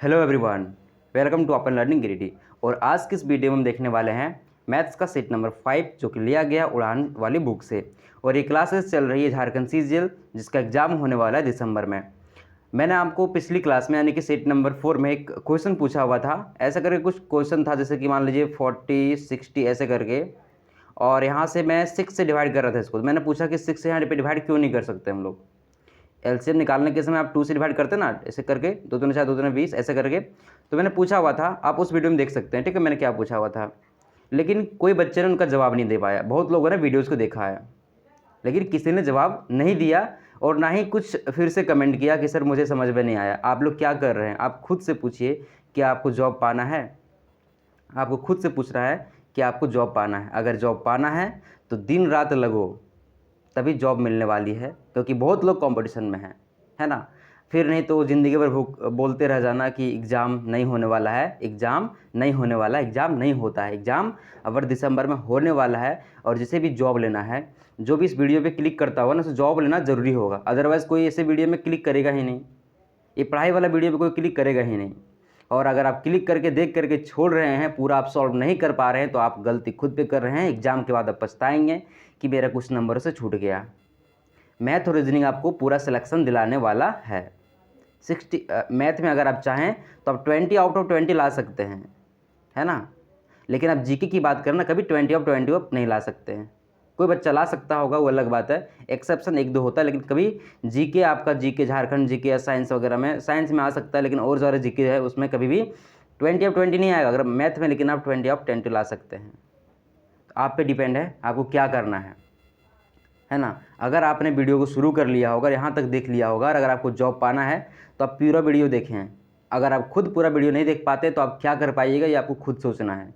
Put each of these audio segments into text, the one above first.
Hello everyone, welcome to open learning Giridih. और आज की इस वीडियो में हम देखने वाले हैं मैथ्स का सेट नंबर 5 जो कि लिया गया उड़ान वाली बुक से। और ये क्लासेस चल रही है झारखंड सीजीएल जिसका एग्जाम होने वाला है दिसंबर में। मैंने आपको पिछली क्लास में यानी कि सेट नंबर 4 में एक क्वेश्चन पूछा हुआ था। ऐसा करके कुछ क्वेश्चन था, जैसे कि मान लीजिए 40 60 ऐसे करके, और यहाँ से मैं 6 से डिवाइड कर रहा था इसको। मैंने पूछा कि 6 से यहाँ पे डिवाइड क्यों नहीं कर सकते हम लोग। एलसीएम निकालने के समय आप 2 से डिवाइड करते ना, ऐसे करके 2 दूनी 4 2 दूनी 20 ऐसे करके। तो मैंने पूछा हुआ था, आप उस वीडियो में देख सकते हैं, ठीक है, मैंने क्या पूछा हुआ था। लेकिन कोई बच्चे ने उनका जवाब नहीं दे पाया। बहुत लोगों ने वीडियोज़ को देखा है लेकिन किसी ने जवाब नहीं दिया, और ना ही कुछ फिर से कमेंट किया कि सर मुझे समझ में नहीं आया। आप लोग क्या कर रहे हैं, आप खुद से पूछिए कि आपको जॉब पाना है। आपको खुद से पूछ रहा है कि आपको जॉब पाना है। अगर जॉब पाना है तो दिन रात लगो, तभी जॉब मिलने वाली है, क्योंकि बहुत लोग कंपटीशन में हैं, है ना। फिर नहीं तो ज़िंदगी भर बोलते रह जाना कि एग्ज़ाम नहीं होने वाला है, एग्ज़ाम नहीं होने वाला है, एग्ज़ाम नहीं होता है। एग्ज़ाम अगर दिसंबर में होने वाला है, और जिसे भी जॉब लेना है, जो भी इस वीडियो पे क्लिक करता होगा ना, उसे जॉब लेना ज़रूरी होगा। अदरवाइज़ कोई ऐसे वीडियो में क्लिक करेगा ही नहीं। ये पढ़ाई वाला वीडियो पे कोई क्लिक करेगा ही नहीं। और अगर आप क्लिक करके देख करके छोड़ रहे हैं, पूरा आप सॉल्व नहीं कर पा रहे हैं, तो आप गलती खुद पे कर रहे हैं। एग्ज़ाम के बाद आप पछताएंगे कि मेरा कुछ नंबरों से छूट गया। मैथ और रीजनिंग आपको पूरा सिलेक्शन दिलाने वाला है। 60 मैथ में अगर आप चाहें तो आप 20 आउट ऑफ 20 ला सकते हैं, है ना। लेकिन आप जीके की बात करें ना, कभी 20 ऑफ 20 आप नहीं ला सकते हैं। कोई बच्चा ला सकता होगा, वो अलग बात है, एक्सेप्शन 1-2 होता है। लेकिन कभी जीके, आपका जीके झारखंड जीके या साइंस वगैरह में, साइंस में आ सकता है, लेकिन और ज़्यादा जीके है उसमें कभी भी 20 ऑफ 20 नहीं आएगा अगर मैथ में। लेकिन आप 20 ऑफ 20 ला सकते हैं। तो आप पे डिपेंड है आपको क्या करना है ना। अगर आपने वीडियो को शुरू कर लिया होगा, यहाँ तक देख लिया होगा, और अगर आपको जॉब पाना है तो आप पूरा वीडियो देखें। अगर आप खुद पूरा वीडियो नहीं देख पाते तो आप क्या कर पाइएगा, ये आपको खुद सोचना है,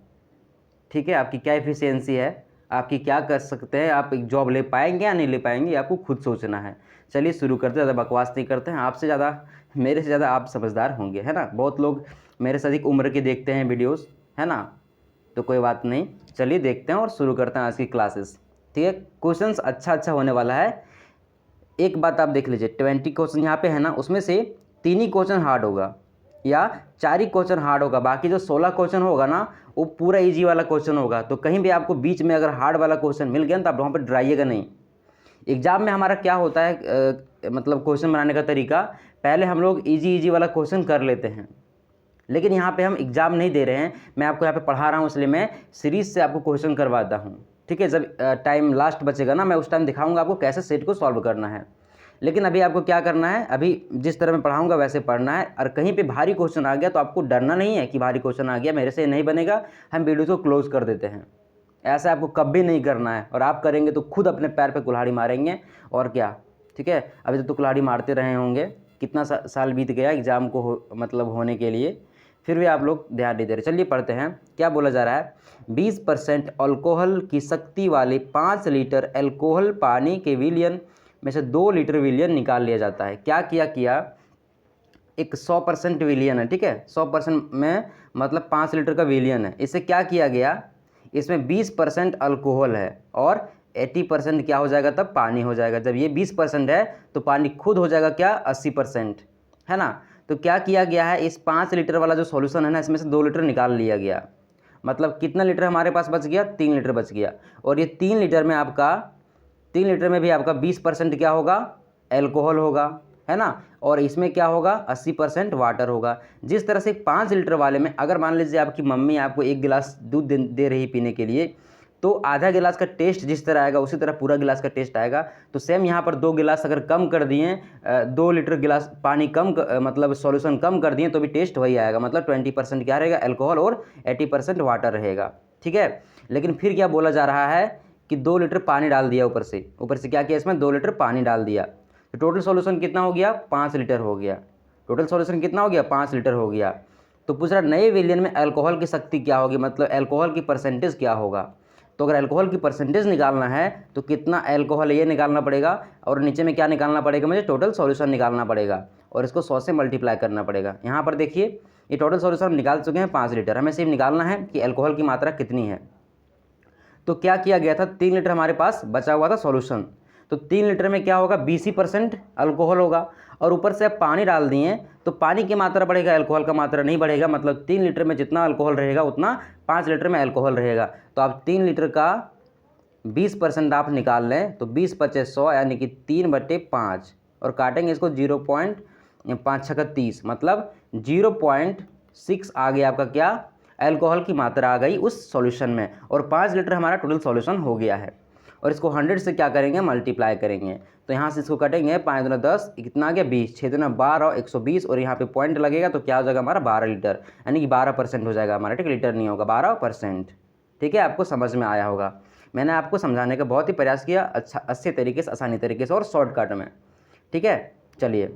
ठीक है। आपकी क्या एफिशिएंसी है, आपकी क्या कर सकते हैं, आप एक जॉब ले पाएंगे या नहीं ले पाएंगे, ये आपको खुद सोचना है। चलिए शुरू करते हैं, ज़्यादा बकवास नहीं करते हैं। आपसे ज़्यादा, मेरे से ज़्यादा आप समझदार होंगे, है ना। बहुत लोग मेरे से अधिक उम्र के देखते हैं वीडियोज़, है ना। तो कोई बात नहीं, चलिए देखते हैं और शुरू करते हैं आज की क्लासेस, ठीक है। क्वेश्चंस अच्छा होने वाला है। एक बात आप देख लीजिए, 20 क्वेश्चन यहाँ पे है ना, उसमें से 3 ही क्वेश्चन हार्ड होगा या 4 ही क्वेश्चन हार्ड होगा। बाकी जो 16 क्वेश्चन होगा ना, वो पूरा इजी वाला क्वेश्चन होगा। तो कहीं भी आपको बीच में अगर हार्ड वाला क्वेश्चन मिल गया तो आप वहाँ पर डराइएगा नहीं। एग्जाम में हमारा क्या होता है, मतलब क्वेश्चन बनाने का तरीका, पहले हम लोग इजी वाला क्वेश्चन कर लेते हैं। लेकिन यहाँ पे हम एग्ज़ाम नहीं दे रहे हैं, मैं आपको यहाँ पे पढ़ा रहा हूँ, इसलिए मैं सीरीज़ से आपको क्वेश्चन करवाता हूँ, ठीक है। जब टाइम लास्ट बचेगा ना, मैं उस टाइम दिखाऊंगा आपको कैसे सेट को सॉल्व करना है। लेकिन अभी आपको क्या करना है, अभी जिस तरह मैं पढ़ाऊंगा वैसे पढ़ना है। और कहीं पे भारी क्वेश्चन आ गया तो आपको डरना नहीं है कि भारी क्वेश्चन आ गया, मेरे से नहीं बनेगा, हम वीडियो को क्लोज कर देते हैं। ऐसा आपको कभी नहीं करना है, और आप करेंगे तो खुद अपने पैर पर कुल्हाड़ी मारेंगे, और क्या, ठीक है। अभी तो कुल्हाड़ी मारते रहे होंगे, कितना साल बीत गया एग्ज़ाम को मतलब होने के लिए, फिर भी आप लोग ध्यान नहीं दे रहे। चलिए पढ़ते हैं, क्या बोला जा रहा है। 20% अल्कोहल की शक्ति वाले 5 लीटर अल्कोहल पानी के विलयन में से 2 लीटर विलयन निकाल लिया जाता है। क्या किया, एक 100% विलियन है, ठीक है। 100% में मतलब 5 लीटर का विलियन है। इससे क्या किया गया, इसमें 20% अल्कोहल है और 80% क्या हो जाएगा, तब पानी हो जाएगा। जब ये 20% है तो पानी खुद हो जाएगा क्या, 80%, है ना। तो क्या किया गया है, इस 5 लीटर वाला जो सॉल्यूशन है ना, इसमें से 2 लीटर निकाल लिया गया। मतलब कितना लीटर हमारे पास बच गया, 3 लीटर बच गया। और ये 3 लीटर में आपका, 3 लीटर में भी आपका 20% क्या होगा, एल्कोहल होगा, है ना। और इसमें क्या होगा, 80% वाटर होगा। जिस तरह से 5 लीटर वाले में अगर मान लीजिए आपकी मम्मी आपको 1 गिलास दूध दे रही पीने के लिए, तो आधा गिलास का टेस्ट जिस तरह आएगा उसी तरह पूरा गिलास का टेस्ट आएगा। तो सेम यहाँ पर 2 गिलास अगर कम कर दिए, 2 लीटर गिलास पानी कम मतलब सॉल्यूशन कम कर दिए, तो भी टेस्ट वही आएगा। मतलब 20% क्या रहेगा, अल्कोहल, और 80% वाटर रहेगा, ठीक है। लेकिन फिर क्या बोला जा रहा है कि 2 लीटर पानी डाल दिया, ऊपर से क्या किया, इसमें 2 लीटर पानी डाल दिया। तो टोटल सॉल्यूशन कितना हो गया, 5 लीटर हो गया। टोटल सॉल्यूशन कितना हो गया, 5 लीटर हो गया। तो पूछ रहा नए विलियन में अल्कोहल की शक्ति क्या होगी, मतलब अल्कोहल की परसेंटेज क्या होगा। तो अगर अल्कोहल की परसेंटेज निकालना है तो कितना अल्कोहल ये निकालना पड़ेगा, और नीचे में क्या निकालना पड़ेगा, मुझे टोटल सॉल्यूशन निकालना पड़ेगा, और इसको 100 से मल्टीप्लाई करना पड़ेगा। यहाँ पर देखिए ये टोटल सॉल्यूशन हम निकाल चुके हैं 5 लीटर, हमें सिर्फ निकालना है कि अल्कोहल की मात्रा कितनी है। तो क्या किया गया था, 3 लीटर हमारे पास बचा हुआ था सॉल्यूशन, तो 3 लीटर में क्या होगा, 20% अल्कोहल होगा। और ऊपर से आप पानी डाल दिए तो पानी की मात्रा बढ़ेगा, अल्कोहल का मात्रा नहीं बढ़ेगा। मतलब 3 लीटर में जितना अल्कोहल रहेगा उतना 5 लीटर में अल्कोहल रहेगा। तो आप 3 लीटर का 20% आप निकाल लें तो 20 × 100 यानी कि 3/5 और काटेंगे इसको 0.5 मतलब 0.6 आ गया आपका क्या, अल्कोहल की मात्रा आ गई उस सॉल्यूशन में। और 5 लीटर हमारा टोटल सॉल्यूशन हो गया है। और इसको 100 से क्या करेंगे, मल्टीप्लाई करेंगे। तो यहाँ से इसको कटेंगे, 5 दूना 10, कितना आ गया 20, 6 दूना 12 और 120 और यहाँ पे पॉइंट लगेगा तो क्या हो जाएगा हमारा 12 लीटर, यानी कि 12% हो जाएगा हमारा। ठीक है, लीटर नहीं होगा, 12%। ठीक है, आपको समझ में आया होगा। मैंने आपको समझाने का बहुत ही प्रयास किया, अच्छा अच्छे तरीके से, आसानी तरीके से और शॉर्टकट में। ठीक है, चलिए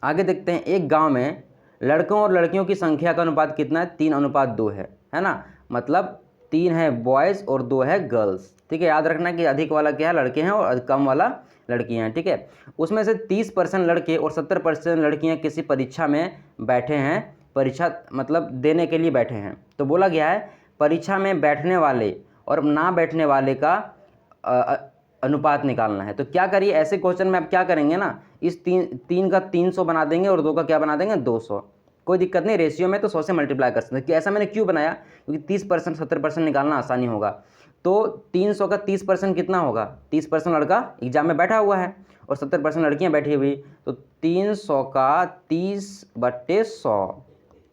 आगे देखते हैं। एक गाँव में लड़कों और लड़कियों की संख्या का अनुपात कितना है, 3:2 है ना। मतलब 3 है बॉयज़ और 2 है गर्ल्स। ठीक है, याद रखना कि अधिक वाला क्या है, लड़के हैं, और कम वाला लड़कियां हैं। ठीक है, उसमें से 30% लड़के और 70% लड़कियां किसी परीक्षा में बैठे हैं, परीक्षा मतलब देने के लिए बैठे हैं। तो बोला गया है परीक्षा में बैठने वाले और ना बैठने वाले का अनुपात निकालना है। तो क्या करिए, ऐसे क्वेश्चन में आप क्या करेंगे ना, इस तीन का 300 बना देंगे और 2 का क्या बना देंगे 200। कोई दिक्कत नहीं, रेशियो में तो 100 से मल्टीप्लाई कर सकते हैं। कि ऐसा मैंने क्यों बनाया, क्योंकि 30% 70% निकालना आसानी होगा। तो 300 का 30% कितना होगा, 30% लड़का एग्जाम में बैठा हुआ है और 70% लड़कियां बैठी हुई। तो 300 का 30/100,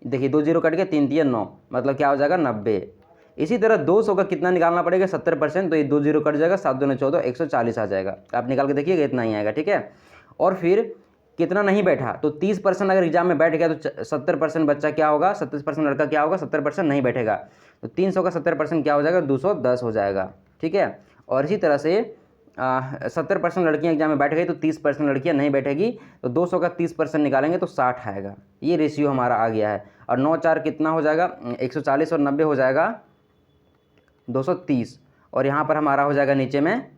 देखिए 2 0 कट के 3 3 9, मतलब क्या हो जाएगा 90। इसी तरह 200 का कितना निकालना पड़ेगा, 70%, तो ये 2 0 कट जाएगा, 7 दूनी 14, 140 आ जाएगा। आप निकाल के देखिएगा, इतना ही आएगा। ठीक है, और फिर कितना नहीं बैठा, तो 30% अगर एग्जाम में बैठ गया तो 70% बच्चा क्या होगा, 70% लड़का क्या होगा, 70% नहीं बैठेगा। तो 300 का 70% क्या हो जाएगा, 210 हो जाएगा। ठीक है, और इसी तरह से 70% लड़कियां एग्जाम में बैठ गई तो 30% लड़कियां नहीं बैठेगी। तो 200 का 30% निकालेंगे तो 60 आएगा। ये रेशियो हमारा आ गया है। और 9 4 कितना हो जाएगा, 140 और 90 हो जाएगा 230। और यहाँ पर हमारा हो जाएगा नीचे में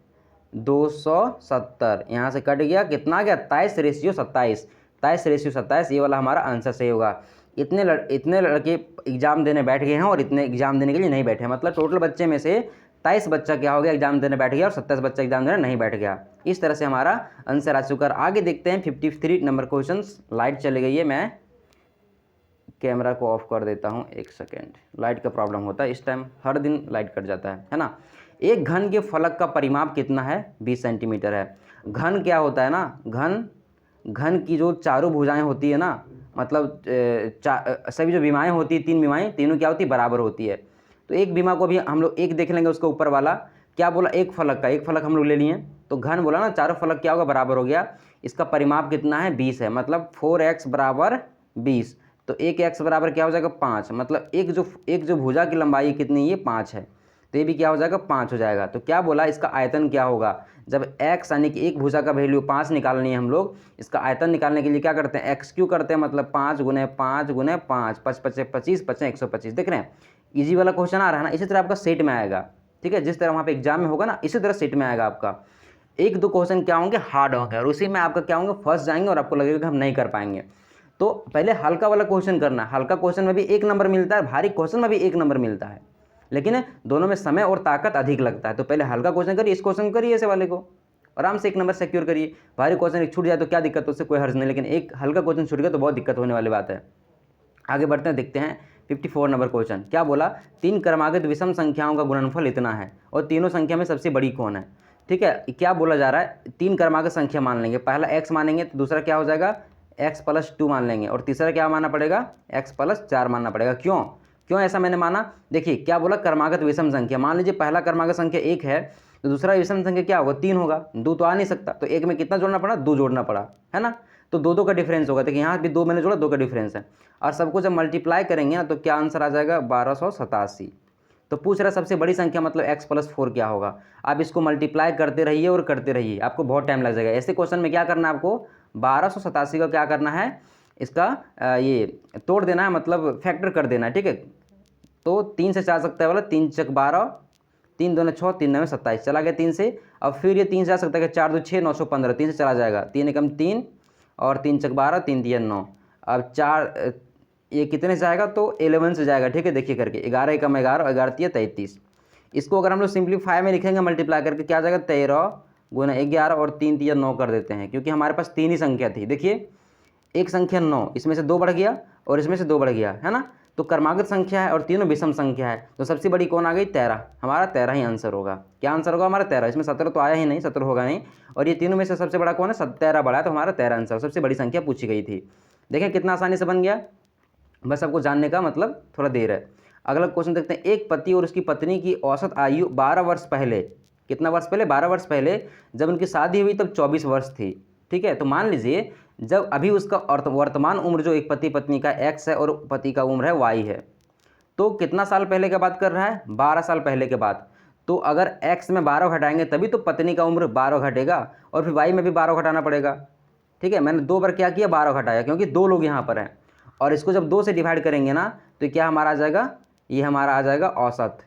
270, यहाँ से कट गया, कितना आ गया 23:27। 23:27, ये वाला हमारा आंसर सही होगा। इतने लड़के एग्जाम देने बैठ गए हैं और इतने एग्जाम देने के लिए नहीं बैठे। मतलब टोटल बच्चे में से 23 बच्चा क्या हो गया, एग्जाम देने बैठ गया और 27 बच्चा एग्जाम देने नहीं बैठ गया। इस तरह से हमारा आंसर आ चुका है। आगे देखते हैं 53 नंबर क्वेश्चन। लाइट चली गई है, मैं कैमरा को ऑफ कर देता हूँ, 1 सेकेंड। लाइट का प्रॉब्लम होता है इस टाइम, हर दिन लाइट कट जाता है ना। एक घन के फलक का परिमाप कितना है, 20 सेंटीमीटर है। घन क्या होता है ना, घन की जो चारों भुजाएं होती है ना, मतलब सभी जो विमाएँ होती है, 3 विमाएँ, तीनों क्या होती है, बराबर होती है। तो एक विमा को भी हम लोग एक देख लेंगे, उसके ऊपर वाला क्या बोला, एक फलक हम लोग ले लिए। तो घन बोला ना, चारों फलक क्या होगा, बराबर हो गया। इसका परिमाप कितना है, 20 है। मतलब 4x = 20। तो 1x बराबर क्या हो जाएगा 5। मतलब एक जो भुजा की लंबाई कितनी है, 5 है। तो ये भी क्या हो जाएगा 5 हो जाएगा। तो क्या बोला, इसका आयतन क्या होगा। जब x यानी कि एक भुजा का वैल्यू 5 निकालनी है हम लोग, इसका आयतन निकालने के लिए क्या करते हैं, x क्यों करते हैं, मतलब 5 × 5 × 5, 5 × 25, 25 125। देख रहे हैं, ईजी वाला क्वेश्चन आ रहा है ना। इसी तरह आपका सेट में आएगा। ठीक है, जिस तरह वहाँ पे एग्जाम में होगा ना, इसी तरह सेट में आएगा आपका। 1-2 क्वेश्चन क्या होंगे, हार्ड होंगे, और उसी में आपका क्या होंगे, फंस जाएंगे और आपको लगेगा कि हम नहीं कर पाएंगे। तो पहले हल्का वाला क्वेश्चन करना। हल्का क्वेश्चन में भी 1 नंबर मिलता है, भारी क्वेश्चन में भी 1 नंबर मिलता है, लेकिन दोनों में समय और ताकत अधिक लगता है। तो पहले हल्का क्वेश्चन करिए, इस क्वेश्चन करिए ऐसे वाले को, आराम से 1 नंबर सिक्योर करिए। भारी क्वेश्चन एक छूट जाए तो क्या दिक्कत, उससे कोई हर्ज नहीं, लेकिन एक हल्का क्वेश्चन छूट गया तो बहुत दिक्कत होने वाली बात है। आगे बढ़ते हैं, देखते हैं 54 नंबर क्वेश्चन। क्या बोला, 3 क्रमागत विषम संख्याओं का गुणनफल इतना है और तीनों संख्या में सबसे बड़ी कौन है। ठीक है, क्या बोला जा रहा है, 3 क्रमागत संख्या मान लेंगे, पहला x मानेंगे तो दूसरा क्या हो जाएगा x + 2 मान लेंगे, और तीसरा क्या मानना पड़ेगा, x + 4 मानना पड़ेगा। क्यों ऐसा मैंने माना, देखिए क्या बोला, क्रमागत विषम संख्या। मान लीजिए पहला क्रमागत संख्या 1 है तो दूसरा विषम संख्या क्या होगा, 3 होगा। 2 तो आ नहीं सकता, तो 1 में कितना जोड़ना पड़ा, 2 जोड़ना पड़ा, है ना। तो 2 का डिफरेंस होगा। देखिए यहाँ भी 2 मैंने जोड़ा, 2 का डिफरेंस है, और सबको जब मल्टीप्लाई करेंगे ना तो क्या आंसर आ जाएगा 1287। तो पूछ रहा सबसे बड़ी संख्या मतलब x + 4 क्या होगा। आप इसको मल्टीप्लाई करते रहिए और करते रहिए, आपको बहुत टाइम लग जाएगा। ऐसे क्वेश्चन में क्या करना है आपको, 1287 का क्या करना है, इसका ये तोड़ देना है, मतलब फैक्टर कर देना है। ठीक है, तो 3 से जा सकता है वाला, 3 × 12, 3 2 6, 3 9 27, चला गया 3 से। अब फिर ये 3 से जा सकता है कि 4 2 6 915, 3 से चला जाएगा, 3 एकम 3 और 3 × 12, 3 3 9। अब 4 ये कितने से जाएगा, तो 11 से जाएगा। ठीक है, देखिए करके 11 एकम 11, 11 3 33। इसको अगर हम लोग सिंप्लीफाई में लिखेंगे मल्टीप्लाई करके, क्या आ जाएगा 13 गुना 11 और 3 तिया 9 कर देते हैं, क्योंकि हमारे पास 3 ही संख्या थी। देखिए एक संख्या 9, इसमें से 2 बढ़ गया और इसमें से 2 बढ़ गया, है ना। तो क्रमागत संख्या है और तीनों विषम संख्या है, तो सबसे बड़ी कौन आ गई? 13। हमारा 13 ही आंसर होगा। क्या आंसर होगा हमारा? 13। इसमें 17 तो आया ही नहीं, 17 होगा नहीं। और ये तीनों में से सबसे बड़ा कौन है? 13 बड़ा है, तो हमारा 13 आंसर, सबसे बड़ी संख्या पूछी गई थी। देखें कितना आसानी से बन गया। बस आपको जानने का मतलब थोड़ा देर है। अगला क्वेश्चन देखते हैं। एक पति और उसकी पत्नी की औसत आयु 12 वर्ष पहले, कितना वर्ष पहले? 12 वर्ष पहले जब उनकी शादी हुई तब 24 वर्ष थी। ठीक है, तो मान लीजिए जब अभी उसका वर्तमान उम्र जो एक पति पत्नी का x है और पति का उम्र है y है, तो कितना साल पहले की बात कर रहा है? 12 साल पहले के बाद। तो अगर x में 12 घटाएंगे तभी तो पत्नी का उम्र 12 घटेगा, और फिर y में भी 12 घटाना पड़ेगा। ठीक है, मैंने 2 बार क्या किया? 12 घटाया, क्योंकि 2 लोग यहाँ पर हैं। और इसको जब 2 से डिवाइड करेंगे ना, तो क्या हमारा आ जाएगा? ये हमारा आ जाएगा औसत।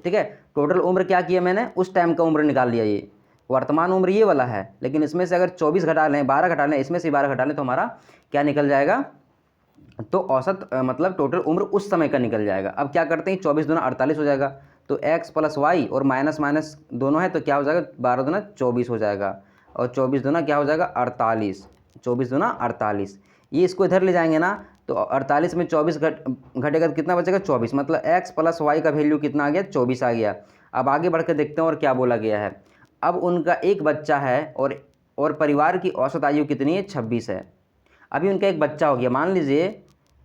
ठीक है, टोटल उम्र क्या किया मैंने? उस टाइम का उम्र निकाल लिया। ये वर्तमान उम्र ये वाला है, लेकिन इसमें से अगर 24 घटा लें, 12 घटा लें, इसमें से 12 घटा लें, तो हमारा क्या निकल जाएगा? तो औसत मतलब टोटल उम्र उस समय का निकल जाएगा। अब क्या करते हैं? 24 दूना 48 हो जाएगा, तो x प्लस वाई और माइनस माइनस दोनों है, तो क्या हो जाएगा? 12 दूना 24 हो जाएगा, और 24 दूना क्या हो जाएगा? 48। 24 दूना 48। ये इसको इधर ले जाएंगे ना, तो 48 में 24 घटेगा तो कितना बचेगा? 24। मतलब x प्लस वाई का वैल्यू कितना आ गया? 24 आ गया। अब आगे बढ़ के देखते हैं और क्या बोला गया है। अब उनका एक बच्चा है और परिवार की औसत आयु कितनी है? 26 है। अभी उनका एक बच्चा हो गया। मान लीजिए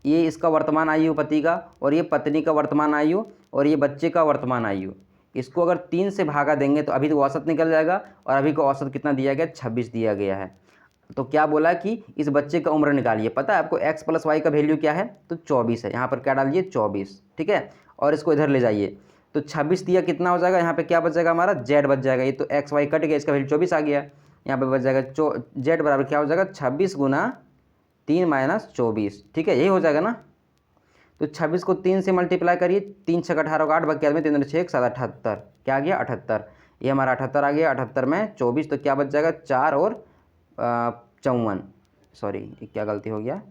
ये इसका वर्तमान आयु पति का, और ये पत्नी का वर्तमान आयु, और ये बच्चे का वर्तमान आयु। इसको अगर 3 से भागा देंगे तो अभी तो औसत निकल जाएगा, और अभी का औसत कितना दिया गया? 26 दिया गया है। तो क्या बोला कि इस बच्चे का उम्र निकालिए। पता है आपको x प्लस वाई का वैल्यू क्या है? तो 24 है। यहाँ पर क्या डालिए? 24। ठीक है, और इसको इधर ले जाइए, तो 26 दिया कितना हो जाएगा? यहाँ पे क्या बच जाएगा हमारा? z बच जाएगा। ये तो x y कट गया, इसका वैल्यू 24 आ गया। यहाँ पे बच जाएगा z बराबर क्या हो जाएगा? 26 गुना 3 माइनस 24। ठीक है, यही हो जाएगा ना। तो 26 को 3 से मल्टीप्लाई करिए, 3 छः 18 को 8 बाकी में 3 6 7 78। क्या आ गया? 78। ये हमारा 78 आ गया। 78 में 24, तो क्या बच जाएगा? 4 और 54। सॉरी, क्या गलती हो गया?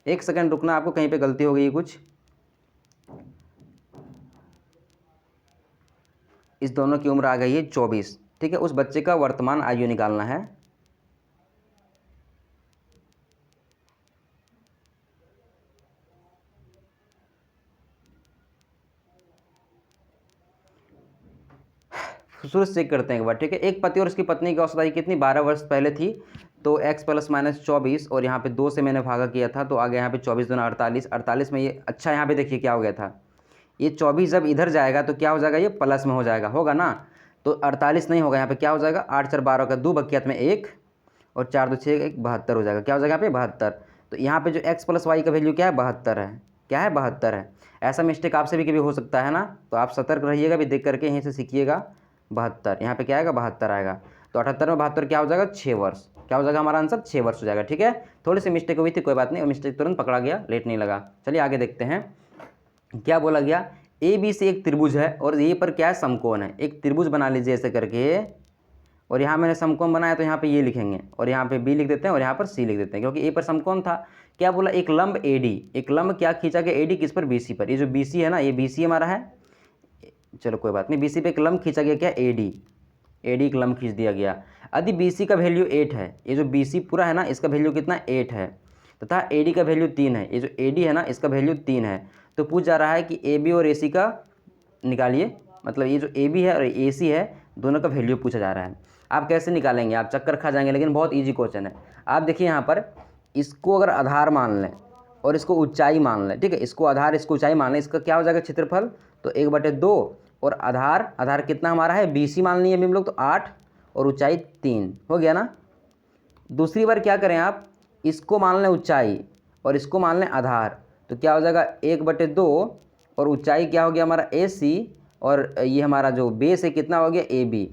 1 सेकंड रुकना, आपको कहीं पे गलती हो गई है कुछ। इस दोनों की उम्र आ गई है 24। ठीक है, उस बच्चे का वर्तमान आयु निकालना है। शुरू से चेक करते हैं एक बार। ठीक है, एक पति और उसकी पत्नी की औसत आयु कितनी? 12 वर्ष पहले थी। तो x प्लस माइनस 24, और यहाँ पे 2 से मैंने भागा किया था, तो आ गया यहाँ पे 24 दूना 48। 48 में ये अच्छा यहाँ पे देखिए क्या हो गया था, ये 24 जब इधर जाएगा तो क्या हो जाएगा? ये प्लस में हो जाएगा, होगा ना। तो 48 नहीं होगा, यहाँ पे क्या हो जाएगा? 8 4 12 का 2 बकियात में 1, और 4 2 6 1 72 हो जाएगा। क्या हो जाएगा यहाँ पे? 72। तो यहाँ पे जो x प्लस वाई का वैल्यू क्या है? 72 है। क्या है? 72 है। ऐसा मिस्टेक आपसे भी कभी हो सकता है ना, तो आप सतर्क रहिएगा, भी देख करके यहीं से सीखिएगा। 72 यहाँ पे क्या आएगा? 72 आएगा। तो 78 में 72 क्या हो जाएगा? 6 वर्ष। क्या हो जाएगा हमारा आंसर? 6 वर्ष हो जाएगा। ठीक है, थोड़ी सी मिस्टेक हुई थी, कोई बात नहीं, और मिस्टेक तुरंत पकड़ा गया, लेट नहीं लगा। चलिए आगे देखते हैं क्या बोला गया। ए बी से एक त्रिभुज है, और ये पर क्या है? समकोण है। एक त्रिभुज बना लीजिए ऐसे करके, और यहाँ मैंने समकोण बनाया, तो यहाँ पे ये लिखेंगे, और यहाँ पे बी लिख देते हैं, और यहाँ पर सी लिख देते हैं, क्योंकि ए पर समकोण था। क्या बोला? एक लंब AD, एक लंब क्या खींचा गया? AD किस पर? BC पर। ये जो BC है ना, ये BC हमारा है। चलो कोई बात नहीं, BC पे एक लंब खींचा गया, क्या? AD एक लंब खींच दिया गया। यदि BC का वैल्यू 8 है, ये जो BC पूरा है ना, इसका वैल्यू कितना? 8 है, तथा AD का वैल्यू 3 है। ये जो AD है ना, इसका वैल्यू 3 है। तो पूछ जा रहा है कि AB और AC का निकालिए, मतलब ये जो AB है और AC है, दोनों का वैल्यू पूछा जा रहा है। आप कैसे निकालेंगे? आप चक्कर खा जाएंगे, लेकिन बहुत ईजी क्वेश्चन है। आप देखिए यहाँ पर, इसको अगर आधार मान लें और इसको ऊंचाई मान लें, ठीक है, इसको आधार इसको ऊंचाई मान लें, इसका क्या हो जाएगा? क्षेत्रफल। तो 1/2, और आधार कितना हमारा है? BC मान लिए अभी हम लोग, तो 8, और ऊंचाई 3 हो गया ना। दूसरी बार क्या करें आप, इसको मान लें ऊंचाई और इसको मान लें आधार, तो क्या हो जाएगा? 1/2, और ऊंचाई क्या हो गया हमारा? AC, और ये हमारा जो बेस है कितना हो गया? AB।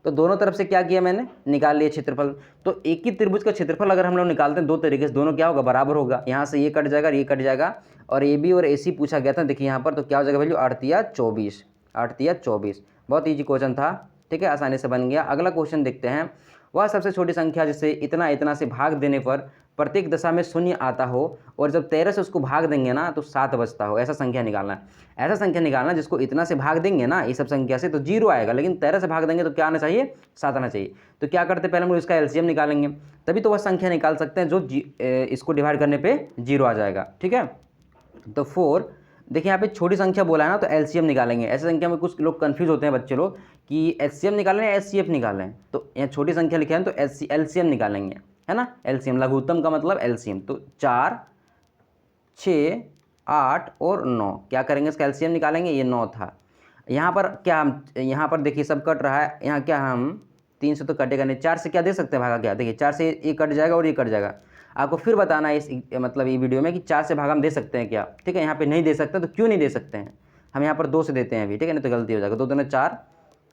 तो दोनों तरफ से क्या किया मैंने? निकाल लिया क्षेत्रफल। तो एक ही त्रिभुज का क्षेत्रफल अगर हम लोग निकालते हैं दो तरीके से, दोनों क्या होगा? बराबर होगा। यहाँ से ये कट जाएगा और ये कट जाएगा, और AB और AC पूछा गया था, देखिए यहाँ पर, तो क्या हो जाएगा वैल्यू? 8 तिया 24। 8 तिया 24। बहुत ईजी क्वेश्चन था, ठीक है, आसानी से बन गया। अगला क्वेश्चन देखते हैं। वह सबसे छोटी संख्या जिसे इतना इतना से भाग देने पर प्रत्येक दशा में शून्य आता हो और जब 13 से उसको भाग देंगे ना तो 7 बचता हो, ऐसा संख्या निकालना है। ऐसा संख्या निकालना जिसको इतना से भाग देंगे ना ये सब संख्या से तो 0 आएगा, लेकिन 13 से भाग देंगे तो क्या आना चाहिए, 7 आना चाहिए। तो क्या करते पहले हम लोग इसका एलसीएम निकालेंगे, तभी तो वह संख्या निकाल सकते हैं जो इसको डिवाइड करने पर 0 आ जाएगा। ठीक है, तो 4 देखिए यहाँ पे छोटी संख्या बोला है ना तो एलसीएम निकालेंगे। ऐसे संख्या में कुछ लोग कंफ्यूज होते हैं बच्चे लोग कि एचसीएम निकालें या एचसीएफ निकालें, तो यहाँ छोटी संख्या लिखे हैं तो एलसीएम निकालेंगे, है ना। एलसीएम लघुत्तम का मतलब एलसीएम, तो 4, 6, 8 और 9 क्या करेंगे इसका एलसीएम निकालेंगे, ये 9 था। यहाँ पर क्या हम यहाँ पर देखिए सब कट रहा है, यहाँ क्या हम 3 से तो कटेगा नहीं, 4 से क्या दे सकते हैं भागा, क्या देखिए 4 से ये कट जाएगा और ये कट जाएगा। आपको फिर बताना है इस मतलब ये वीडियो में कि 4 से भाग हम दे सकते हैं क्या। ठीक है, यहाँ पे नहीं दे सकते तो क्यों नहीं दे सकते हैं, हम यहाँ पर 2 से देते हैं अभी। ठीक है, नहीं तो गलती हो जाएगा। 2 दूनी 4,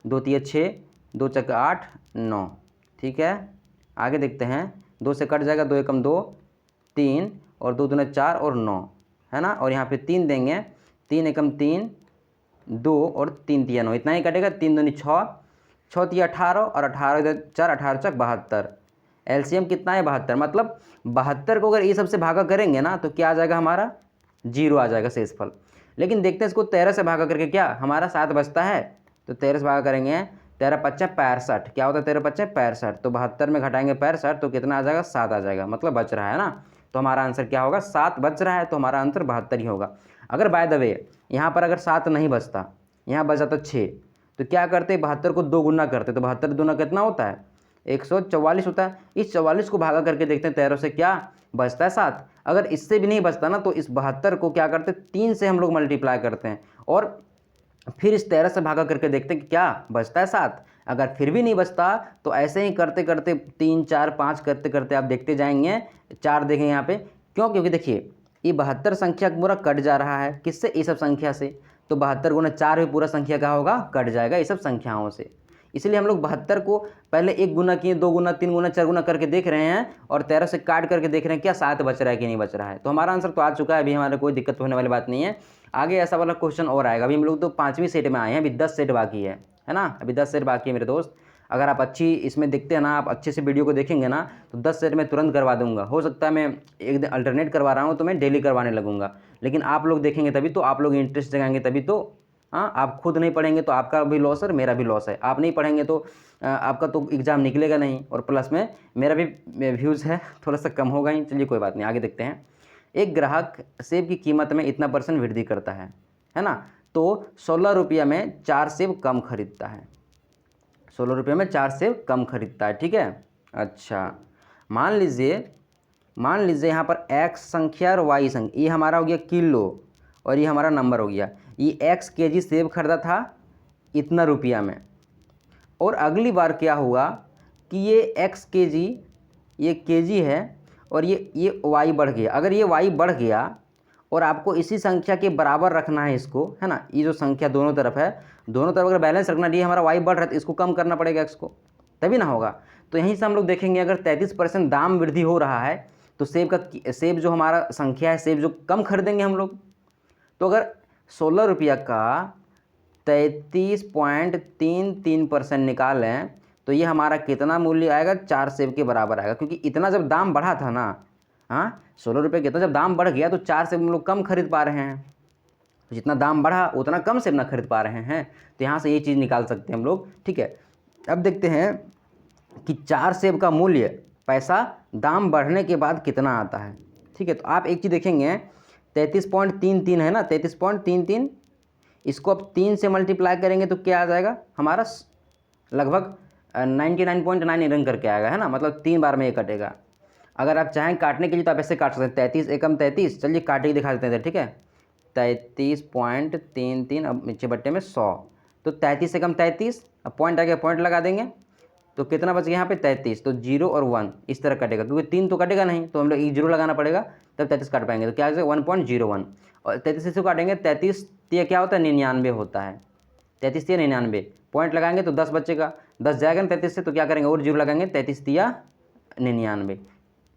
2 तिया 6, 2 चक्का 8, 9। ठीक है, आगे देखते हैं। 2 से कट जाएगा, 2 एकम 2, 3 और 2 दूनी 4 और 9, है ना। और यहाँ पे 3 देंगे, 3 एकम 3, 2 और 3 तिया 9, इतना ही कटेगा। 3 दूनी 6, 6 तिया 18 और 18 इधर 4, 18 चक 72। एलसीएम कितना है 72, मतलब 72 को अगर ये सबसे भागा करेंगे ना तो क्या आ जाएगा हमारा, 0 आ जाएगा शेषफल। लेकिन देखते हैं इसको 13 से भागा करके क्या हमारा 7 बचता है, तो 13 से भागा करेंगे, 13 पच्चा 65, क्या होता है 13 पच्चा 65, तो 72 में घटाएंगे 65 तो कितना आ जाएगा, 7 आ जाएगा, मतलब बच रहा है ना। तो हमारा आंसर क्या होगा, 7 बच रहा है, तो हमारा आंसर 72 ही होगा। अगर बाय द वे यहाँ पर अगर 7 नहीं बचता, यहाँ बच जाता 6, तो क्या करते 72 को 2 गुना करते, तो 72 दूना कितना होता है, 144 होता है। इस 44 को भागा करके देखते हैं 13 से क्या बचता है, 7। अगर इससे भी नहीं बचता ना तो इस 72 को क्या करते 3 से हम लोग मल्टीप्लाई करते हैं और फिर इस 13 से भागा करके देखते हैं कि क्या बचता है, 7। अगर फिर भी नहीं बचता तो ऐसे ही करते करते 3, 4, 5 करते करते आप देखते जाएंगे, 4 देखें यहाँ पे, क्यों, क्योंकि देखिए ये 72 संख्या पूरा कट जा रहा है, किससे, इस सब संख्या से। तो 72 गुना 4 भी पूरा संख्या क्या होगा, कट जाएगा इस सब संख्याओं से। इसलिए हम लोग 72 को पहले 1 गुना किए, 2 गुना, 3 गुना, 4 गुना करके देख रहे हैं और 13 से काट करके देख रहे हैं क्या 7 बच रहा है कि नहीं बच रहा है। तो हमारा आंसर तो आ चुका है, अभी हमारे कोई दिक्कत होने वाली बात नहीं है। आगे ऐसा वाला क्वेश्चन और आएगा। अभी हम लोग तो 5वीं सेट में आए हैं, अभी 10 सेट बाकी है ना, अभी 10 सेट बाकी है मेरे दोस्त। अगर आप अच्छी इसमें देखते हैं ना, आप अच्छे से वीडियो को देखेंगे ना तो 10 सेट में तुरंत करवा दूंगा। हो सकता है मैं एक दिन अल्टरनेट करवा रहा हूँ तो मैं डेली करवाने लगूंगा, लेकिन आप लोग देखेंगे तभी तो, आप लोग इंटरेस्ट जगाएंगे तभी तो। हाँ, आप खुद नहीं पढ़ेंगे तो आपका भी लॉस है और मेरा भी लॉस है। आप नहीं पढ़ेंगे तो आपका तो एग्ज़ाम निकलेगा नहीं, और प्लस में मेरा भी व्यूज़ है थोड़ा सा कम होगा ही। चलिए कोई बात नहीं, आगे देखते हैं। एक ग्राहक सेब की कीमत में इतना % वृद्धि करता है ना, तो 16 रुपया में 4 सेब कम खरीदता है, 16 रुपये में 4 सेब कम खरीदता है। ठीक है, अच्छा मान लीजिए यहाँ पर x संख्या और y संख्या, ये हमारा हो गया किलो और ये हमारा नंबर हो गया। ये x केजी सेब खरीदा था इतना रुपया में, और अगली बार क्या हुआ कि ये x केजी, ये केजी है और ये y बढ़ गया। अगर ये y बढ़ गया और आपको इसी संख्या के बराबर रखना है इसको, है ना, ये जो संख्या दोनों तरफ है, दोनों तरफ अगर बैलेंस रखना, ये हमारा y बढ़ रहा है तो इसको कम करना पड़ेगा x को, तभी ना होगा। तो यहीं से हम लोग देखेंगे अगर 33% दाम वृद्धि हो रहा है तो सेब जो हमारा संख्या है, सेब जो कम खरीदेंगे हम लोग। तो अगर 16 रुपया का 33.33% निकालें तो ये हमारा कितना मूल्य आएगा, 4 सेब के बराबर आएगा, क्योंकि इतना जब दाम बढ़ा था ना, हाँ 16 रुपये कितना जब दाम बढ़ गया तो 4 सेब हम लोग कम खरीद पा रहे हैं, तो जितना दाम बढ़ा उतना कम सेब ना खरीद पा रहे हैं। तो यहाँ से ये चीज़ निकाल सकते हैं हम लोग। ठीक है, अब देखते हैं कि 4 सेब का मूल्य पैसा दाम बढ़ने के बाद कितना आता है। ठीक है, तो आप एक चीज़ देखेंगे 33.33 है ना, 33.33, इसको अब 3 से मल्टीप्लाई करेंगे तो क्या आ जाएगा हमारा, लगभग 99.9 रन करके आएगा, है ना, मतलब 3 बार में ये कटेगा। अगर आप चाहें काटने के लिए तो आप ऐसे काट सकते हैं, 33 एकम 33, चलिए काट के दिखा देते हैं। ठीक है, 33.33, अब नीचे बट्टे में 100, तो 33 एकम 33, अब पॉइंट आ गया, पॉइंट लगा देंगे तो कितना बच गया यहाँ पे 33, तो 0 और 1 इस तरह कटेगा, क्योंकि 3 तो कटेगा नहीं, तो हम लोग 0 लगाना पड़ेगा तब 33 काट पाएंगे। तो क्या आ जाएगा 1.01, और 33 से काटेंगे, 33 तिया क्या होता है 99 होता है, 33 तिया 99, पॉइंट लगाएंगे तो 10 बचेगा, 10 जाएगा ना 33 से, तो क्या करेंगे और 0 लगाएंगे, 33 तिया 99।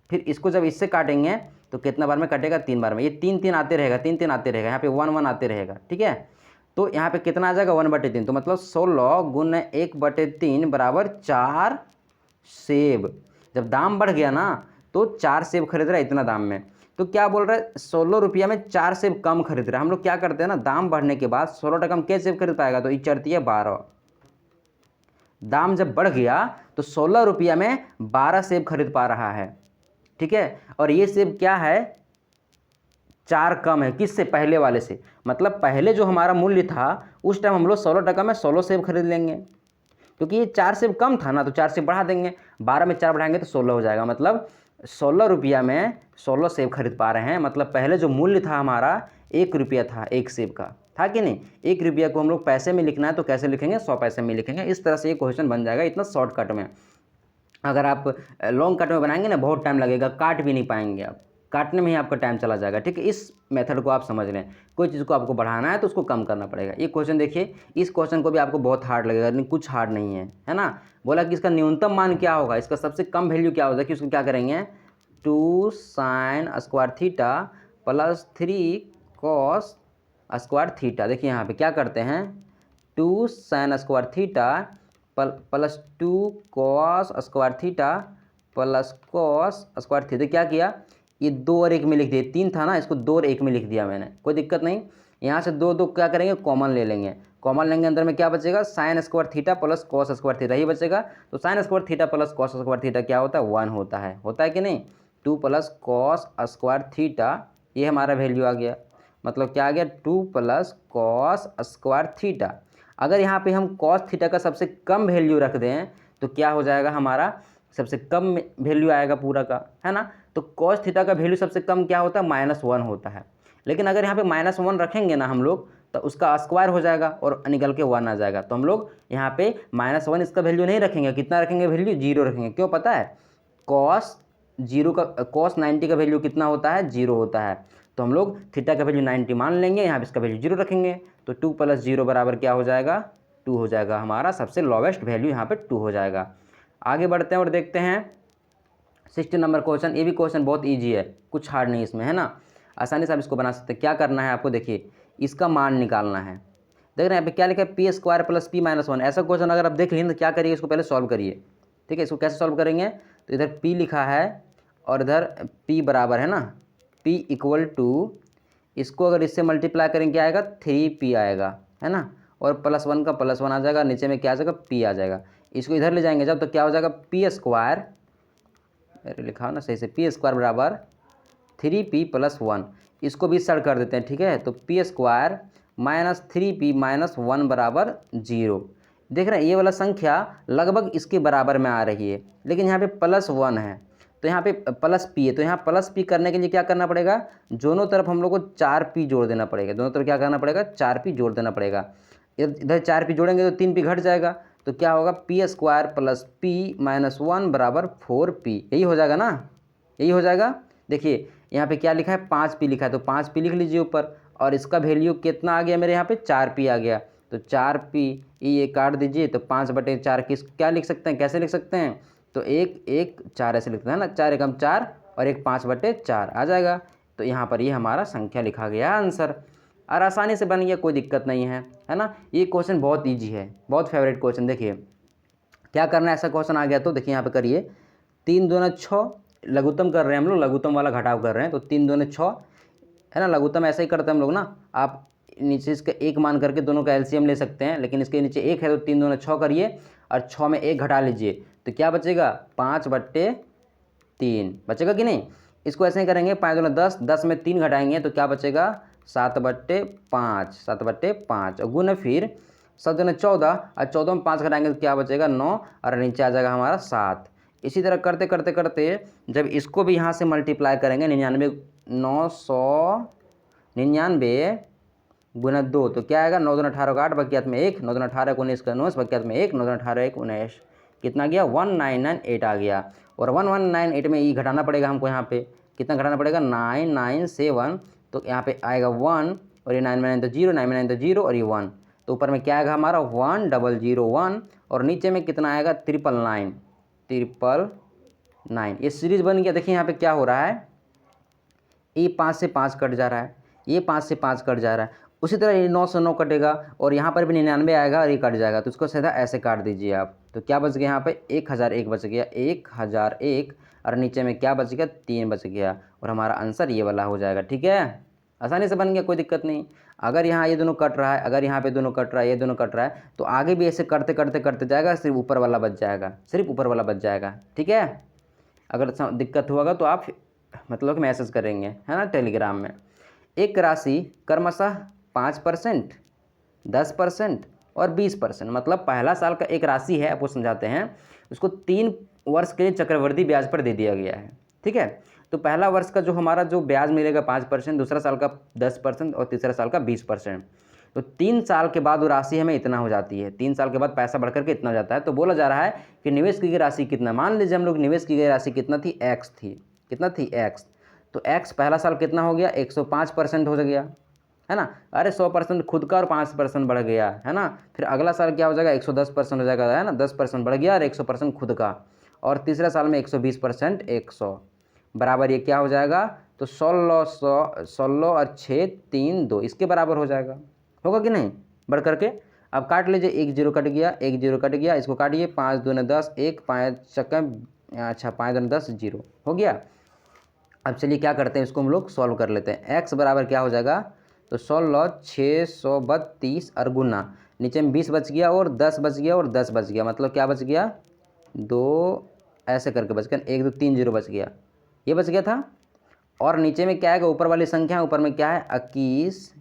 फिर इसको जब इससे काटेंगे तो कितना बार में कटेगा, 3 बार में, ये 3 आते रहेगा, 3 आते रहेगा, यहाँ पे 1 आते रहेगा। ठीक है, तो यहाँ पे कितना आ जाएगा 1/3, तो मतलब 16 गुना 1/3 बराबर 4 सेब। जब दाम बढ़ गया ना तो 4 सेब खरीद रहा है इतना दाम में। तो क्या बोल रहा है, 16 रुपया में 4 सेब कम खरीद रहा है। हम लोग क्या करते हैं ना, दाम बढ़ने के बाद 16 टका में क्या सेब खरीद पाएगा, तो ये चढ़ती है 12। दाम जब बढ़ गया तो 16 रुपया में 12 सेब खरीद पा रहा है, ठीक है। और ये सेब क्या है, 4 कम है किससे, पहले वाले से। मतलब पहले जो हमारा मूल्य था उस टाइम हम लोग 16 टका में 16 सेब खरीद लेंगे, क्योंकि ये 4 सेब कम था ना, तो 4 सेब बढ़ा देंगे, 12 में 4 बढ़ाएंगे तो 16 हो जाएगा। मतलब 16 रुपया में 16 सेब खरीद पा रहे हैं। मतलब पहले जो मूल्य था हमारा 1 रुपया था एक सेब का, था कि नहीं। 1 रुपया को हम लोग पैसे में लिखना है तो कैसे लिखेंगे, 100 पैसे में लिखेंगे। इस तरह से ये क्वेश्चन बन जाएगा इतना शॉर्टकट में। अगर आप लॉन्ग कट में बनाएंगे ना, बहुत टाइम लगेगा, काट भी नहीं पाएंगे आप, काटने में ही आपका टाइम चला जाएगा, ठीक है। इस मेथड को आप समझ लें। कोई चीज़ को आपको बढ़ाना है तो उसको कम करना पड़ेगा। ये क्वेश्चन देखिए, इस क्वेश्चन को भी आपको बहुत हार्ड लगेगा, लेकिन कुछ हार्ड नहीं है ना। बोला कि इसका न्यूनतम मान क्या होगा, इसका सबसे कम वैल्यू क्या होगा, कि उसको क्या करेंगे, 2 sin square theta plus 3 cos square theta. देखिए यहाँ पे क्या करते हैं, 2 sin square theta plus 2 cos square theta plus cos square theta. क्या किया, ये 2 और 1 में लिख दिया, 3 था ना, इसको 2 और 1 में लिख दिया मैंने, कोई दिक्कत नहीं। यहाँ से 2 2 क्या करेंगे, कॉमन ले लेंगे। कॉमन लेंगे, अंदर में क्या बचेगा, sine square theta plus cos square theta ही बचेगा। तो sine square theta plus cos square theta क्या होता है, 1 होता है कि नहीं। 2 प्लस कॉस स्क्वायर थीटा, ये हमारा वैल्यू आ गया। मतलब क्या आ गया, 2 प्लस कॉस स्क्वायर थीटा। अगर यहाँ पे हम कॉस थीटा का सबसे कम वैल्यू रख दें तो क्या हो जाएगा, हमारा सबसे कम वैल्यू आएगा पूरा का, है ना। तो कॉस थीटा का वैल्यू सबसे कम क्या होता है, -1 होता है। लेकिन अगर यहाँ पे -1 रखेंगे ना हम लोग, तो उसका स्क्वायर हो जाएगा और निकल के 1 आ जाएगा। तो हम लोग यहाँ पे -1 इसका वैल्यू नहीं रखेंगे, कितना रखेंगे वैल्यू, 0 रखेंगे। क्यों पता है, कॉस 90 का वैल्यू कितना होता है, 0 होता है। तो हम लोग थीटा का वैल्यू 90 मान लेंगे, यहाँ पे इसका वैल्यू 0 रखेंगे। तो 2 + 0 बराबर क्या हो जाएगा, 2 हो जाएगा। हमारा सबसे लोवेस्ट वैल्यू यहाँ पे 2 हो जाएगा। आगे बढ़ते हैं और देखते हैं 60 नंबर क्वेश्चन। ये भी क्वेश्चन बहुत ईजी है, कुछ हार्ड नहीं इसमें, है ना। आसानी से आप इसको बना सकते हैं। क्या करना है आपको, देखिए इसका मान निकालना है। देख रहे हैं यहाँ पे क्या लिखा है, p² + p - 1। ऐसा क्वेश्चन अगर आप देख लें तो क्या करिए, इसको पहले सॉल्व करिए, ठीक है। इसको कैसे सॉल्व करेंगे, तो इधर p लिखा है और इधर p बराबर है ना, p = इसको अगर इससे मल्टीप्लाई करेंगे क्या आएगा, 3p आएगा, है ना। और +1 का +1 आ जाएगा, नीचे में क्या आ जाएगा, p आ जाएगा। इसको इधर ले जाएंगे जब, तो क्या हो जाएगा, p², अरे लिखा ना सही से, p² बराबर 3p + 1। इसको भी सर कर देते हैं, ठीक है। तो p² - 3p - 1 बराबर 0। देख रहे हैं ये वाला संख्या लगभग इसके बराबर में आ रही है, लेकिन यहाँ पे +1 है, तो यहाँ पे +p है। तो यहाँ +p करने के लिए क्या करना पड़ेगा, दोनों तरफ हम लोग को 4p जोड़ देना पड़ेगा। दोनों तरफ क्या करना पड़ेगा, 4p जोड़ देना पड़ेगा। इधर 4p जोड़ेंगे तो 3p घट जाएगा, तो क्या होगा, p² + p - 1 बराबर 4p। यही हो जाएगा ना, यही हो जाएगा। देखिए यहाँ पे क्या लिखा है, 5p लिखा है, तो 5p लिख लीजिए ऊपर। और इसका वैल्यू कितना आ गया मेरे यहाँ पे, 4p आ गया। तो 4p ये काट दीजिए, तो 5/4 किस क्या लिख सकते हैं, कैसे लिख सकते हैं, तो 1 1 4 ऐसे लिखते हैं ना, 4 एकम 4 और 1 5/4 आ जाएगा। तो यहाँ पर ये हमारा संख्या लिखा गया आंसर, और आसानी से बन गया, कोई दिक्कत नहीं है ना। ये क्वेश्चन बहुत ईजी है, बहुत फेवरेट क्वेश्चन। देखिए क्या करना है, ऐसा क्वेश्चन आ गया तो देखिए यहाँ पे करिए, 3 दूना 6, लघुत्तम कर रहे हैं हम लोग, लघुत्तम वाला घटाव कर रहे हैं। तो 3 दूने 6, है ना। लघुत्तम ऐसे ही करते हैं हम लोग ना, आप नीचे इसका 1 मान करके दोनों का एलसीएम ले सकते हैं, लेकिन इसके नीचे 1 है तो 3 दूने 6 करिए और 6 में 1 घटा लीजिए, तो क्या बचेगा, 5/3 बचेगा कि नहीं। इसको ऐसे ही करेंगे, 5 दूना 10, 10 में 3 घटाएंगे तो क्या बचेगा, 7/5 और गुना फिर 7 दूना 14 और 14 में 5 घटाएंगे तो क्या बचेगा, 9 और नीचे आ जाएगा हमारा 7। इसी तरह करते करते करते जब इसको भी यहाँ से मल्टीप्लाई करेंगे, 999 गुना 2, तो क्या आएगा, 9 दूना 18 का 8 बकियात में 1, 9 दूना 18 19 का 19 बकियात में 1, 9 दूना 18 1 19, कितना गया, 1998 आ गया। और 1198 में ई घटाना पड़ेगा हमको, यहाँ पे कितना घटाना पड़ेगा, 997। तो यहाँ पे आएगा 1 और ये 9 में 9 तो 0, 9 में 9 तो 0 और ये 1, तो ऊपर में क्या आएगा हमारा 1001 और नीचे में कितना आएगा, 999। ये सीरीज बन गया। देखिए यहाँ पे क्या हो रहा है, ये 5 से 5 कट जा रहा है, ये 5 से 5 कट जा रहा है। उसी तरह ये 9 से 9 कटेगा और यहाँ पर भी 99 आएगा और ये कट जाएगा, तो इसको सीधा ऐसे काट दीजिए आप। तो क्या बच गया यहाँ पे, 1001 बच गया, 1001 और नीचे में क्या बच गया, 3 बच गया, और हमारा आंसर ये वाला हो जाएगा। ठीक है, आसानी से बन गया, कोई दिक्कत नहीं। अगर यहाँ ये दोनों कट रहा है, अगर यहाँ पे दोनों कट रहा है, ये दोनों कट रहा है, तो आगे भी ऐसे करते करते करते जाएगा, सिर्फ ऊपर वाला बच जाएगा, सिर्फ ऊपर वाला बच जाएगा। ठीक है, अगर दिक्कत होगा तो आप मतलब कि मैसेज करेंगे, है ना, टेलीग्राम में। एक राशि क्रमशः 5%, 10% और 20%, मतलब पहला साल का एक राशि है, आपको समझाते हैं, उसको 3 वर्ष के लिए चक्रवृद्धि ब्याज पर दे दिया गया है। ठीक है, तो पहला वर्ष का जो हमारा जो ब्याज मिलेगा 5%, दूसरा साल का 10% और तीसरा साल का 20%। तो 3 साल के बाद वो राशि हमें इतना हो जाती है, 3 साल के बाद पैसा बढ़ करके इतना हो जाता है। तो बोला जा रहा है कि निवेश की गई राशि कितना, मान लीजिए हम लोग निवेश की गई राशि कितना थी, एक्स थी, कितना थी, एक्स। तो एक्स पहला साल कितना हो गया, 105% हो गया, है ना। अरे 100% खुद का और 5% बढ़ गया, है ना। फिर अगला साल क्या हो जाएगा, 110% हो जाएगा, है ना, 10% बढ़ गया और 100% खुद का। और तीसरा साल में 120%, 100 बराबर ये क्या हो जाएगा, तो 16 और 6, 3, 2 इसके बराबर हो जाएगा, होगा कि नहीं, बढ़ करके। अब काट लीजिए, 1 0 कट गया, 1 0 कट गया, इसको काटिए, 5 दूने 10, 1 5 चक्कर, अच्छा 5 दूने 10, 0 हो गया। अब चलिए क्या करते हैं, इसको हम लोग सॉल्व कर लेते हैं। x बराबर क्या हो जाएगा, तो 16 632 और गुना, नीचे में 20 बच गया और 10 बच गया और 10 बच गया, मतलब क्या बच गया, 2 ऐसे करके बच गया, 1 2 3 0 बच गया, ये बच गया था। और नीचे में क्या है, ऊपर वाली संख्या ऊपर में क्या है, 21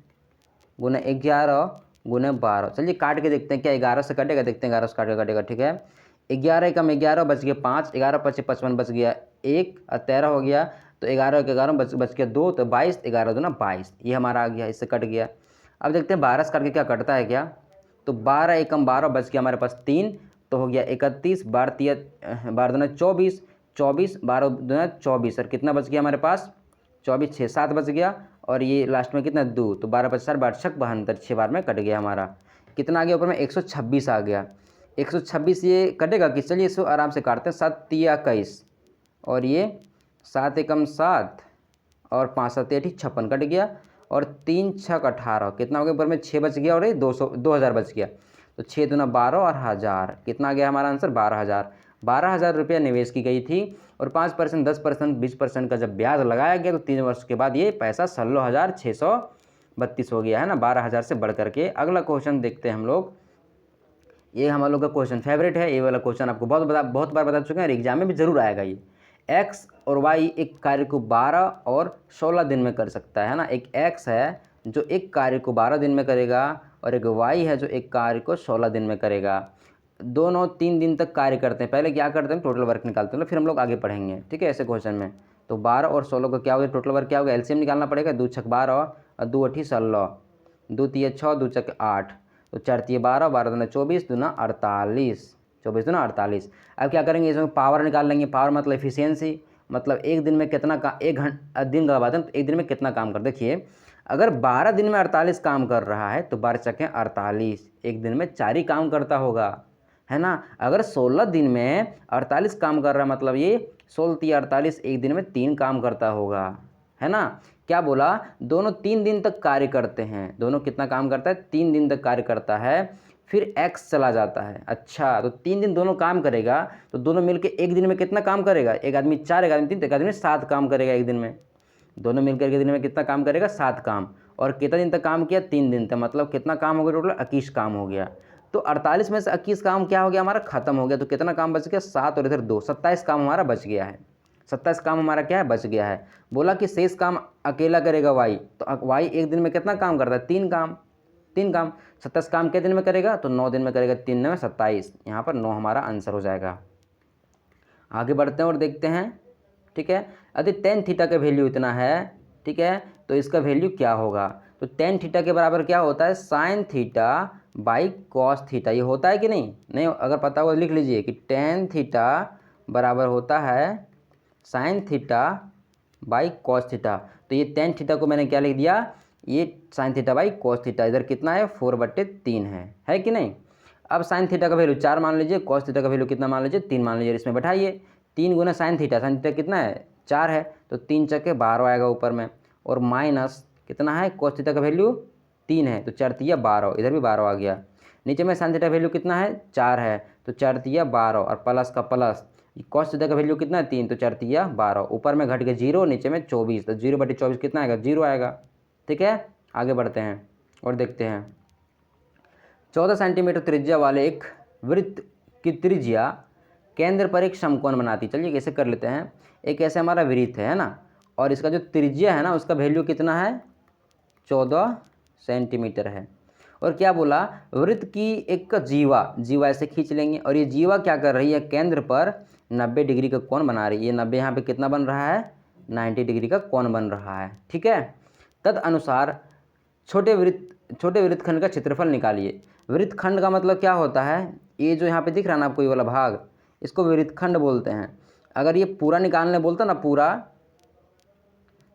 गुना 11 गुना 12। चलिए काट के देखते हैं क्या 11 से कटेगा, देखते हैं 11 से काटेगा। ठीक है, 11 कम 11 बच गया 5, 11 5 55 बच गया 1 और 13 हो गया, तो 11 के 11 बच गया 2, तो 22, 11 दूना 22, ये हमारा आ गया, इससे कट गया। अब देखते हैं 12 से काट के क्या कटता है क्या, तो 12 एकम 12 बच गया हमारे पास 3, तो हो गया 31, 12 दूना 24, 24 12 दूना 24, और कितना बच गया हमारे पास, 24 6 7 बच गया, और ये लास्ट में कितना 2, तो 12 5 12 छक 72, 6 बार में कट गया हमारा। कितना आ गया ऊपर में, 126 आ गया। 126 ये कटेगा कि, चलिए इसको आराम से काटते हैं, 7 3 21 और ये 7 एकम 7 और 5 7 8 56 कट गया, और 3 6 18, कितना हो गया ऊपर में 6 बच गया, और ये 2000 बच गया, तो 6 दूना 12 और 1000, कितना आ गया हमारा आंसर, 12,000 रुपया निवेश की गई थी, और 5%, 10%, 20% का जब ब्याज लगाया गया, तो 3 वर्ष के बाद ये पैसा 16,632 हो गया, है ना, 12,000 से बढ़ करके। अगला क्वेश्चन देखते हैं हम लोग, ये हम लोग का क्वेश्चन फेवरेट है, ये वाला क्वेश्चन आपको बहुत बार बता चुके हैं, और एग्जाम में भी जरूर आएगा ये। एक्स और वाई एक कार्य को 12 और 16 दिन में कर सकता है ना। एक एक्स है जो एक कार्य को 12 दिन में करेगा, और एक वाई है जो एक कार्य को 16 दिन में करेगा। दोनों 3 दिन तक कार्य करते हैं। पहले क्या करते हैं, टोटल वर्क निकालते हैं, फिर हम लोग आगे पढ़ेंगे, ठीक है, ऐसे क्वेश्चन में। तो 12 और 16 का क्या हो गया, टोटल वर्क क्या होगा, एलसीएम निकालना पड़ेगा, 2 छक 12 और 2 8 16, 2 3 6, 2 चक 8, तो 4 3 12, 12 दूना 24, दूना 48, 24 दूना 48। अब क्या करेंगे, इसमें पावर निकाल लेंगे। पावर मतलब एफिशिएंसी, मतलब एक दिन में कितना का, एक घंटा दिन का बात है, तो एक दिन में कितना काम कर, देखिए अगर 12 दिन में 48 काम कर रहा है, तो 12 चकें 48, एक दिन में 4 ही काम करता होगा, है ना। अगर 16 दिन में 48 काम कर रहा है, मतलब ये 16 3 48, एक दिन में 3 काम करता होगा, है ना। क्या बोला, दोनों 3 दिन तक कार्य करते हैं, दोनों कितना काम करता है, 3 दिन तक कार्य करता है, फिर एक्स चला जाता है। अच्छा, तो 3 दिन दोनों काम करेगा, तो दोनों मिलकर एक दिन में कितना काम करेगा, एक आदमी 4, एक आदमी 3, एक आदमी 7 काम करेगा एक दिन में। दोनों मिलकर के दिन में कितना काम करेगा, 7 काम। और कितना दिन तक काम किया, 3 दिन तक, मतलब कितना काम हो गया, टोटल 21 काम हो गया। तो 48 में से 21 काम क्या हो गया, हमारा खत्म हो गया। तो कितना काम बच गया, 7 और इधर 2, 27 काम हमारा बच गया है। 27 काम हमारा क्या है, बच गया है। बोला कि शेष काम अकेला करेगा वाई, तो वाई एक दिन में कितना काम करता है, 3 काम, 3 काम। 27 काम कितने दिन में करेगा, तो 9 दिन में करेगा, 3 में 27, यहाँ पर 9 हमारा आंसर हो जाएगा। आगे बढ़ते हैं और देखते हैं, ठीक है। यदि tan थीटा का वैल्यू इतना है, ठीक है, तो इसका वैल्यू क्या होगा, तो tan थीटा के बराबर क्या होता है, sin theta by cos theta. ये होता है कि नहीं, नहीं अगर पता हो लिख लीजिए कि tan थीटा बराबर होता है sin theta by cos theta. तो ये tan थीटा को मैंने क्या लिख दिया, ये sin theta by cos theta, इधर कितना है, 4/3 है कि नहीं। अब sin थीटा का वैल्यू 4 मान लीजिए, कॉस थीटा का वैल्यू कितना मान लीजिए, 3 मान लीजिए, इसमें बैठाइए। 3 गुना sin थीटा कितना है, 4 है, तो 3 चक्के 12 आएगा ऊपर में, और माइनस कितना है, कॉस थीटा का वैल्यू 3 है, तो 4 तिया 12, इधर भी 12 आ गया। नीचे में sin थीटा वैल्यू कितना है, 4 है, तो 4 तिया 12, और प्लस का प्लस, कॉस थीटा का वैल्यू कितना है 3, तो 4 तिया 12, ऊपर में घट के 0, नीचे में 24, तो 0/24 कितना आएगा 0 आएगा। ठीक है, आगे बढ़ते हैं और देखते हैं 14 सेंटीमीटर त्रिज्या वाले एक वृत्त की त्रिज्या केंद्र पर एक समकोण बनाती। चलिए कैसे कर लेते हैं, एक ऐसे हमारा वृत्त है ना, और इसका जो त्रिज्या है ना उसका वैल्यू कितना है 14 सेंटीमीटर है। और क्या बोला, वृत्त की एक जीवा ऐसे खींच लेंगे, और ये जीवा क्या कर रही है, केंद्र पर 90 डिग्री का कोण बना रही है। ये 90 यहाँ पे कितना बन रहा है 90 डिग्री का कोण बन रहा है। ठीक है, तद अनुसार छोटे वृत्तखंड का क्षेत्रफल निकालिए। वृत्तखंड का मतलब क्या होता है, ये जो यहाँ पे दिख रहा है ना आपको ये वाला भाग, इसको वृत्तखंड बोलते हैं। अगर ये पूरा निकालने बोलता ना पूरा,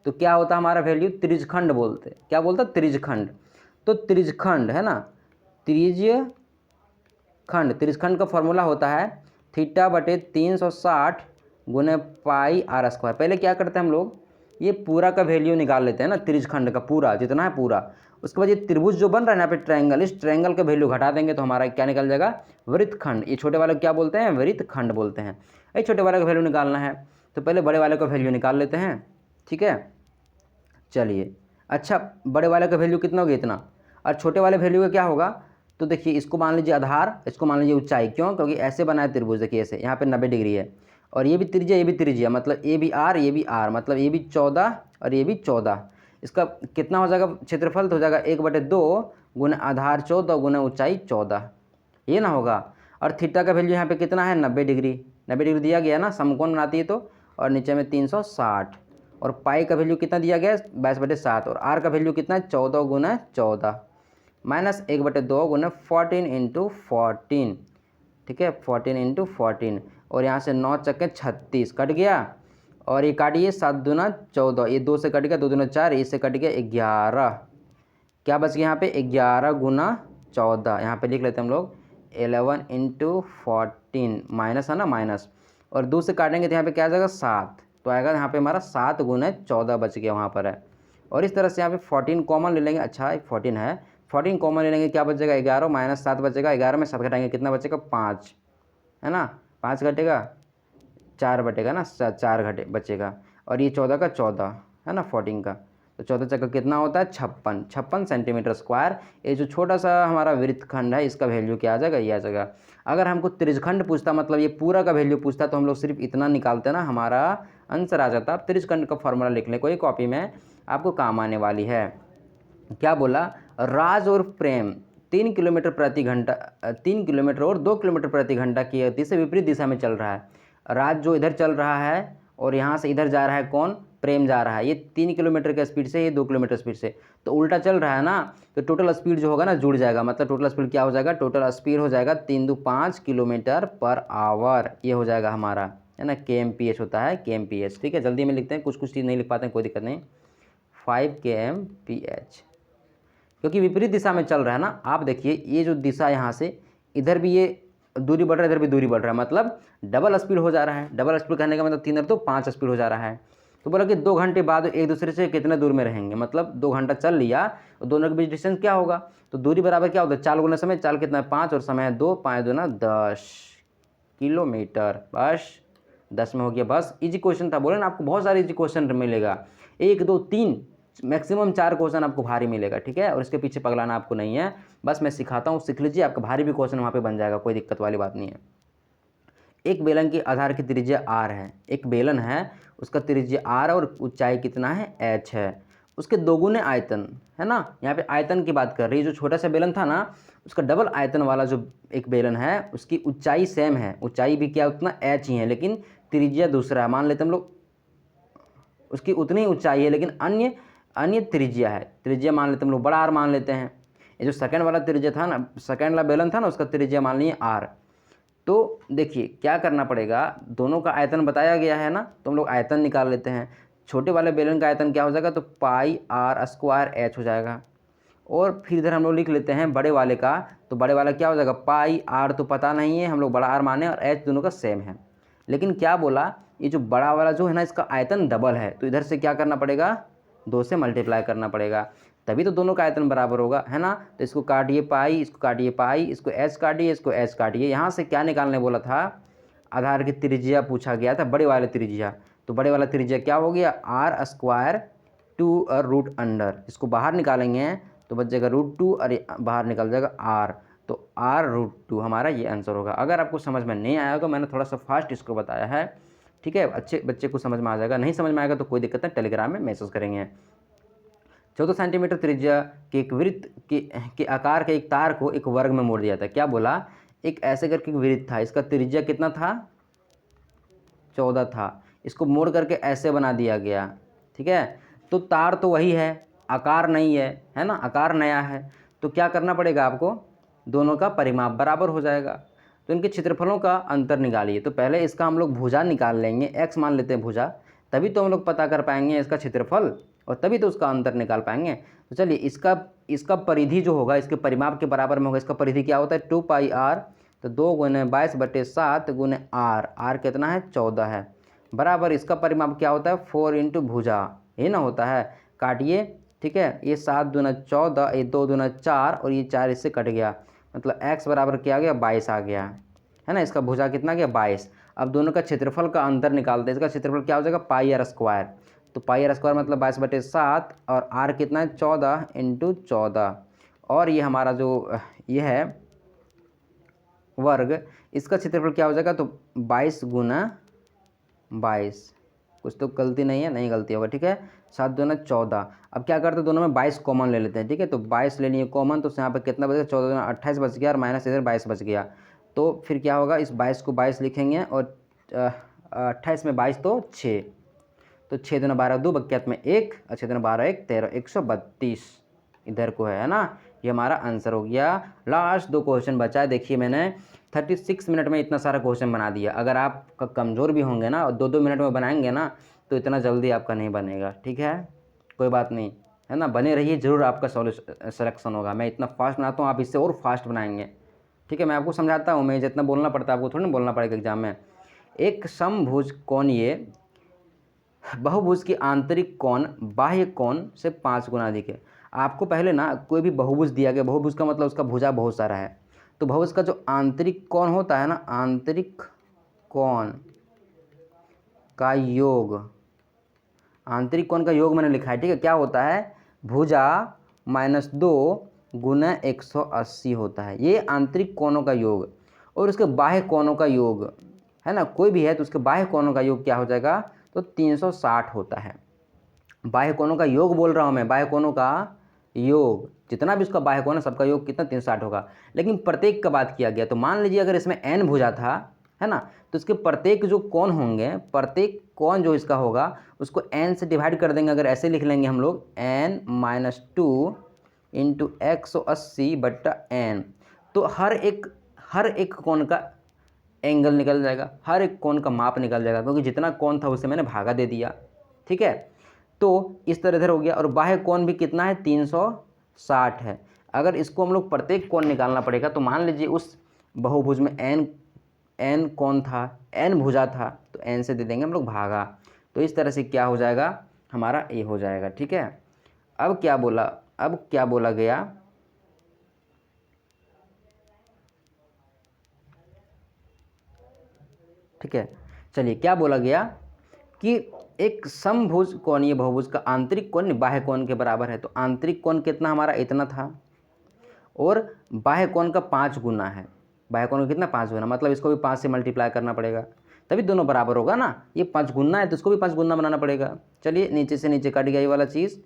तो क्या होता हमारा वैल्यू त्रिज्यखंड बोलते। क्या बोलता त्रिज्यखंड, तो त्रिज्यखंड है ना, त्रिज्यखंड का फॉर्मूला होता है θ/360 गुने पाई r स्क्वायर। पहले क्या करते हैं हम लोग, ये पूरा का वैल्यू निकाल लेते हैं ना, त्रिज्यखंड का पूरा जितना है पूरा। उसके बाद ये त्रिभुज जो बन रहा है ना यहाँ पे ट्रायंगल, इस ट्रायंगल का वैल्यू घटा देंगे तो हमारा क्या निकल जाएगा वृत्तखंड। ये छोटे वाले को क्या बोलते हैं वृत्तखंड बोलते हैं। ये छोटे वाले का वैल्यू निकालना है तो पहले बड़े वाले का वैल्यू निकाल लेते हैं। ठीक है, चलिए अच्छा, बड़े वाले का वैल्यू कितना होगा इतना, और छोटे वाले वैल्यू का क्या होगा, तो देखिए इसको मान लीजिए आधार, इसको मान लीजिए ऊंचाई। क्यों, क्योंकि ऐसे बनाए त्रिभुज, देखिए ऐसे यहाँ पे 90 डिग्री है, और ये भी त्रिज्या ये भी त्रिज्या, मतलब ये भी आर ये भी आर, मतलब ये भी 14 और ये भी 14। इसका कितना हो जाएगा क्षेत्रफल, तो हो जाएगा 1/2 गुना आधार 14 गुना ऊंचाई 14, ये ना होगा। और थीटा का वैल्यू यहाँ पे कितना है 90 डिग्री, 90 डिग्री दिया गया ना, समकोण बनाती है तो, और नीचे में 360, और पाई का वैल्यू कितना दिया गया है 22/7, और आर का वैल्यू कितना है 14 गुना 14 माइनस 1/2 गुना 14 × 14। ठीक है, 14 × 14, और यहाँ से 9 चक्के 36 कट गया, और ये काटिए 7 दूना 14, ये 2 से कट गया, 2 दूना 4, इससे कट गया 11, क्या बच गया यहाँ पे 11 गुना 14, यहाँ पे लिख लेते हैं हम लोग 11 × 14 माइनस है ना माइनस, और 2 से काटेंगे तो यहाँ पे क्या आ जाएगा 7, तो आएगा यहाँ पे हमारा 7 गुना 14 बच गया वहाँ पर है। और इस तरह से यहाँ पे 14 कॉमन ले लेंगे, अच्छा 14 है, 14 कॉमन ले लेंगे, क्या बचेगा 11 माइनस 7 बचेगा, 11 में 7 घटाएंगे कितना बचेगा 5, है ना, 5 घटेगा 4 बटेगा ना, 4 घटे बचेगा, और ये 14 का 14 है ना 14 का, तो 14 चक्का कितना होता है 56 सेंटीमीटर स्क्वायर। ये जो छोटा सा हमारा वृत्तखंड है इसका वैल्यू क्या आ जाएगा, ये आ जाएगा। अगर हमको त्रिज्यखंड पूछता, मतलब ये पूरा का वैल्यू पूछता, तो हम लोग सिर्फ इतना निकालते ना, हमारा आंसर आ जाता। आप त्रिज्यखंड का फॉर्मूला लिख लें, कोई कॉपी में आपको काम आने वाली है। क्या बोला, राज और प्रेम 3 किलोमीटर प्रति घंटा 3 किलोमीटर और 2 किलोमीटर प्रति घंटा की गति से विपरीत दिशा में चल रहा है। राज जो इधर चल रहा है और यहाँ से इधर जा रहा है कौन, प्रेम जा रहा है, ये 3 किलोमीटर के स्पीड से, ये 2 किलोमीटर स्पीड से, तो उल्टा चल रहा है ना, तो टोटल स्पीड जो होगा ना जुड़ जाएगा, मतलब टोटल स्पीड क्या हो जाएगा, टोटल स्पीड हो जाएगा 3 × 5 किलोमीटर पर आवर, ये हो जाएगा हमारा, है ना, kmph होता है kmph। ठीक है, जल्दी में लिखते हैं, कुछ चीज़ नहीं लिख पाते हैं, कोई दिक्कत नहीं, 5 kmph, क्योंकि विपरीत दिशा में चल रहा है ना। आप देखिए ये जो दिशा यहाँ से इधर भी ये दूरी बढ़ रहा है, इधर भी दूरी बढ़ रहा है, मतलब डबल स्पीड हो जा रहा है। डबल स्पीड कहने का मतलब 3 और 2 5 स्पीड हो जा रहा है। तो बोला कि 2 घंटे बाद एक दूसरे से कितने दूर में रहेंगे, मतलब 2 घंटा चल लिया तो दोनों के बीच डिस्टेंस क्या होगा, तो दूरी बराबर क्या होता है 4 गुना समय, 4 कितना है 5 और समय है 2, 5 दूना 10 किलोमीटर, बस 10 में हो गया। बस इजी क्वेश्चन था, बोले ना आपको बहुत सारे इजी क्वेश्चन मिलेगा, 1 2 3 मैक्सिमम 4 क्वेश्चन आपको भारी मिलेगा। ठीक है, और इसके पीछे पगलाना आपको नहीं है, बस मैं सिखाता हूँ, सीख लीजिए, आपका भारी भी क्वेश्चन वहाँ पे बन जाएगा, कोई दिक्कत वाली बात नहीं है। एक बेलन की आधार की त्रिज्या r है, एक बेलन है उसका त्रिज्या r और ऊंचाई कितना है h है, उसके दोगुने आयतन, है ना, यहाँ पे आयतन की बात कर रही है। जो छोटा सा बेलन था ना उसका डबल आयतन वाला जो एक बेलन है उसकी ऊंचाई सेम है, ऊंचाई भी क्या उतना h ही है, लेकिन त्रिज्या दूसरा है। मान लेते हम लोग उसकी उतनी ऊंचाई है लेकिन अन्य त्रिज्या है, त्रिज्या मान लेते हम लोग बड़ा R मान लेते हैं। ये जो सेकंड वाला त्रिज्या था ना, सेकंड वाला बेलन था ना, उसका त्रिज्या मान लीजिए R। तो देखिए क्या करना पड़ेगा, दोनों का आयतन बताया गया है ना, तो हम लोग आयतन निकाल लेते हैं। छोटे वाले बेलन का आयतन क्या हो जाएगा, तो पाई r स्क्वायर h हो जाएगा। और फिर इधर हम लोग लिख लेते हैं बड़े वाले का, तो बड़े वाला क्या हो जाएगा, पाई r तो पता नहीं है, हम लोग बड़ा R माने, और h दोनों का सेम है। लेकिन क्या बोला, ये जो बड़ा वाला जो है ना इसका आयतन डबल है, तो इधर से क्या करना पड़ेगा 2 से मल्टीप्लाई करना पड़ेगा, तभी तो दोनों का आयतन बराबर होगा, है ना। तो इसको काटिए पाई, इसको काटिए पाई, इसको h काटिए, इसको h काटिए। यहाँ से क्या निकालने बोला था, आधार की त्रिज्या पूछा गया था, बड़े वाले त्रिज्या, तो बड़े वाला त्रिज्या क्या हो गया, आर स्क्वायर टू और रूट अंडर, इसको बाहर निकालेंगे तो बच जाएगा √2 और बाहर निकल जाएगा आर, तो r√2 हमारा ये आंसर होगा। अगर आपको समझ में नहीं आया होगा, मैंने थोड़ा सा फास्ट इसको बताया है, ठीक है, अच्छे बच्चे को समझ में आ जाएगा, नहीं समझ में आएगा तो कोई दिक्कत नहीं, टेलीग्राम में मैसेज करेंगे। 14 सेंटीमीटर त्रिज्या के एक वृत्त के आकार के एक तार को एक वर्ग में मोड़ दिया था। क्या बोला, एक ऐसे करके एक वृत्त था, इसका त्रिज्या कितना था, 14 था, इसको मोड़ करके ऐसे बना दिया गया, ठीक है। तो तार तो वही है, आकार नहीं है ना, आकार नया है, तो क्या करना पड़ेगा आपको, दोनों का परिमाप बराबर हो जाएगा, तो इनके क्षेत्रफलों का अंतर निकालिए। तो पहले इसका हम लोग भुजा निकाल लेंगे, x मान लेते हैं भुजा, तभी तो हम लोग पता कर पाएंगे इसका क्षेत्रफल और तभी तो उसका अंतर निकाल पाएंगे। तो चलिए इसका परिधि जो होगा इसके परिमाप के बराबर में होगा। इसका परिधि क्या होता है, 2πr, तो 2 गुने 22/7 गुने r कितना है, 14 है, बराबर इसका परिमाप क्या होता है, 4 इंटू भुजा, ये ना होता है, काटिए, ठीक है, ये 7 दूना 14, ये 2 दूना 4 और ये 4 इससे कट गया, मतलब x बराबर क्या आ गया, 22 आ गया, है ना। इसका भुजा कितना गया, 22। अब दोनों का क्षेत्रफल का अंतर निकालते हैं, इसका क्षेत्रफल क्या हो जाएगा, πr², तो πr² मतलब 22/7 और r कितना है, 14 इंटू 14, और ये हमारा जो ये है वर्ग, इसका क्षेत्रफल क्या हो जाएगा, तो 22 गुना 22, कुछ तो गलती नहीं है, नहीं गलती होगा, ठीक है, 7 दूना 14। अब क्या करते हैं, दोनों में 22 कॉमन ले लेते हैं, ठीक है, तो 22 ले लिए कॉमन, तो यहाँ पे कितना बचेगा, 14 दूना 28 बच गया और माइनस इधर 22 बच गया, तो फिर क्या होगा, इस 22 को 22 लिखेंगे और 28 में 22 तो 6, तो 6 दूना 12, 2 बक्यात में 1, और 6 दूना 12 1 13, 132 इधर को है ना, ये हमारा आंसर हो गया। लास्ट 2 क्वेश्चन बचा है, देखिए मैंने 36 मिनट में इतना सारा क्वेश्चन बना दिया। अगर आप कमज़ोर भी होंगे ना और 2-2 मिनट में बनाएंगे ना तो इतना जल्दी आपका नहीं बनेगा, ठीक है, कोई बात नहीं, है ना, बने रहिए, ज़रूर आपका सिलेक्शन होगा। मैं इतना फास्ट बनाता हूँ, आप इससे और फास्ट बनाएंगे, ठीक है। मैं आपको समझाता हूँ, मैं जितना बोलना पड़ता है आपको थोड़ी ना बोलना पड़ेगा एग्जाम में। एक समभुज कोणीय बहुभुज की आंतरिक कोण बाह्य कोण से 5 गुना अधिक है। आपको पहले ना कोई भी बहुभुज दिया गया, बहुभुज का मतलब उसका भुजा बहुत सारा है, तो बहुभुज का जो आंतरिक कोण होता है ना, आंतरिक कोण का योग, आंतरिक कोण का योग मैंने लिखा है, ठीक है, क्या होता है, भुजा -2 गुना 180 होता है, ये आंतरिक कोणों का योग, और उसके बाह्य कोणों का योग है ना, कोई भी है तो उसके बाह्य कोणों का योग क्या हो जाएगा, तो 360 होता है। बाह्य कोणों का योग बोल रहा हूँ मैं, बाह्य कोणों का योग, जितना भी उसका बाह्य कोण है सबका योग कितना, 360 होगा। लेकिन प्रत्येक का बात किया गया, तो मान लीजिए अगर इसमें n भुजा था, है ना, तो इसके प्रत्येक जो कोण होंगे, प्रत्येक कोण जो इसका होगा उसको n से डिवाइड कर देंगे। अगर ऐसे लिख लेंगे हम लोग n-2 इंटू 180/n, तो हर एक कोण का एंगल निकल जाएगा, हर एक कोण का माप निकल जाएगा, क्योंकि जितना कोण था उसे मैंने भागा दे दिया, ठीक है। तो इस तरह इधर हो गया, और बाह्य कोण भी कितना है, 360 है। अगर इसको हम लोग प्रत्येक कोण निकालना पड़ेगा, तो मान लीजिए उस बहुभुज में n कोण था, n भुजा था, तो n से दे देंगे हम लोग भागा, तो इस तरह से क्या हो जाएगा, हमारा ये हो जाएगा, ठीक है। अब क्या बोला गया, ठीक है, चलिए क्या बोला गया कि एक समभुज कोणीय बहुभुज का आंतरिक कोण बाह्य कोण के बराबर है, तो आंतरिक कोण कितना हमारा, इतना था, और बाह्य कोण का 5 गुना है, बाह्य कोण का कितना, 5 गुना, मतलब इसको भी 5 से मल्टीप्लाई करना पड़ेगा, तभी दोनों बराबर होगा ना। ये 5 गुना है तो इसको भी 5 गुना बनाना पड़ेगा। चलिए नीचे से नीचे कट गया ये वाला चीज़,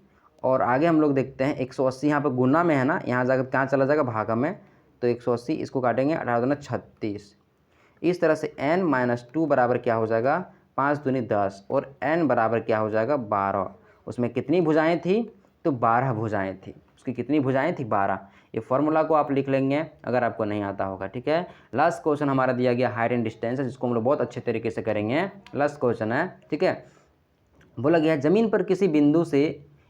और आगे हम लोग देखते हैं 180 यहाँ पर गुना में है ना, यहाँ जाकर कहाँ चला जाएगा, भागा में, तो 180 इसको काटेंगे, 18 दूना 36, इस तरह से n-2 बराबर क्या हो जाएगा, 5 दूनी 10, और n बराबर क्या हो जाएगा, 12। उसमें कितनी भुजाएं थी, तो 12 भुजाएं थी, उसकी कितनी भुजाएं थी, 12। ये फॉर्मूला को आप लिख लेंगे अगर आपको नहीं आता होगा, ठीक है। लास्ट क्वेश्चन हमारा दिया गया हाइट एंड डिस्टेंस है, जिसको हम लोग बहुत अच्छे तरीके से करेंगे, लास्ट क्वेश्चन है, ठीक है। बोला गया ज़मीन पर किसी बिंदु से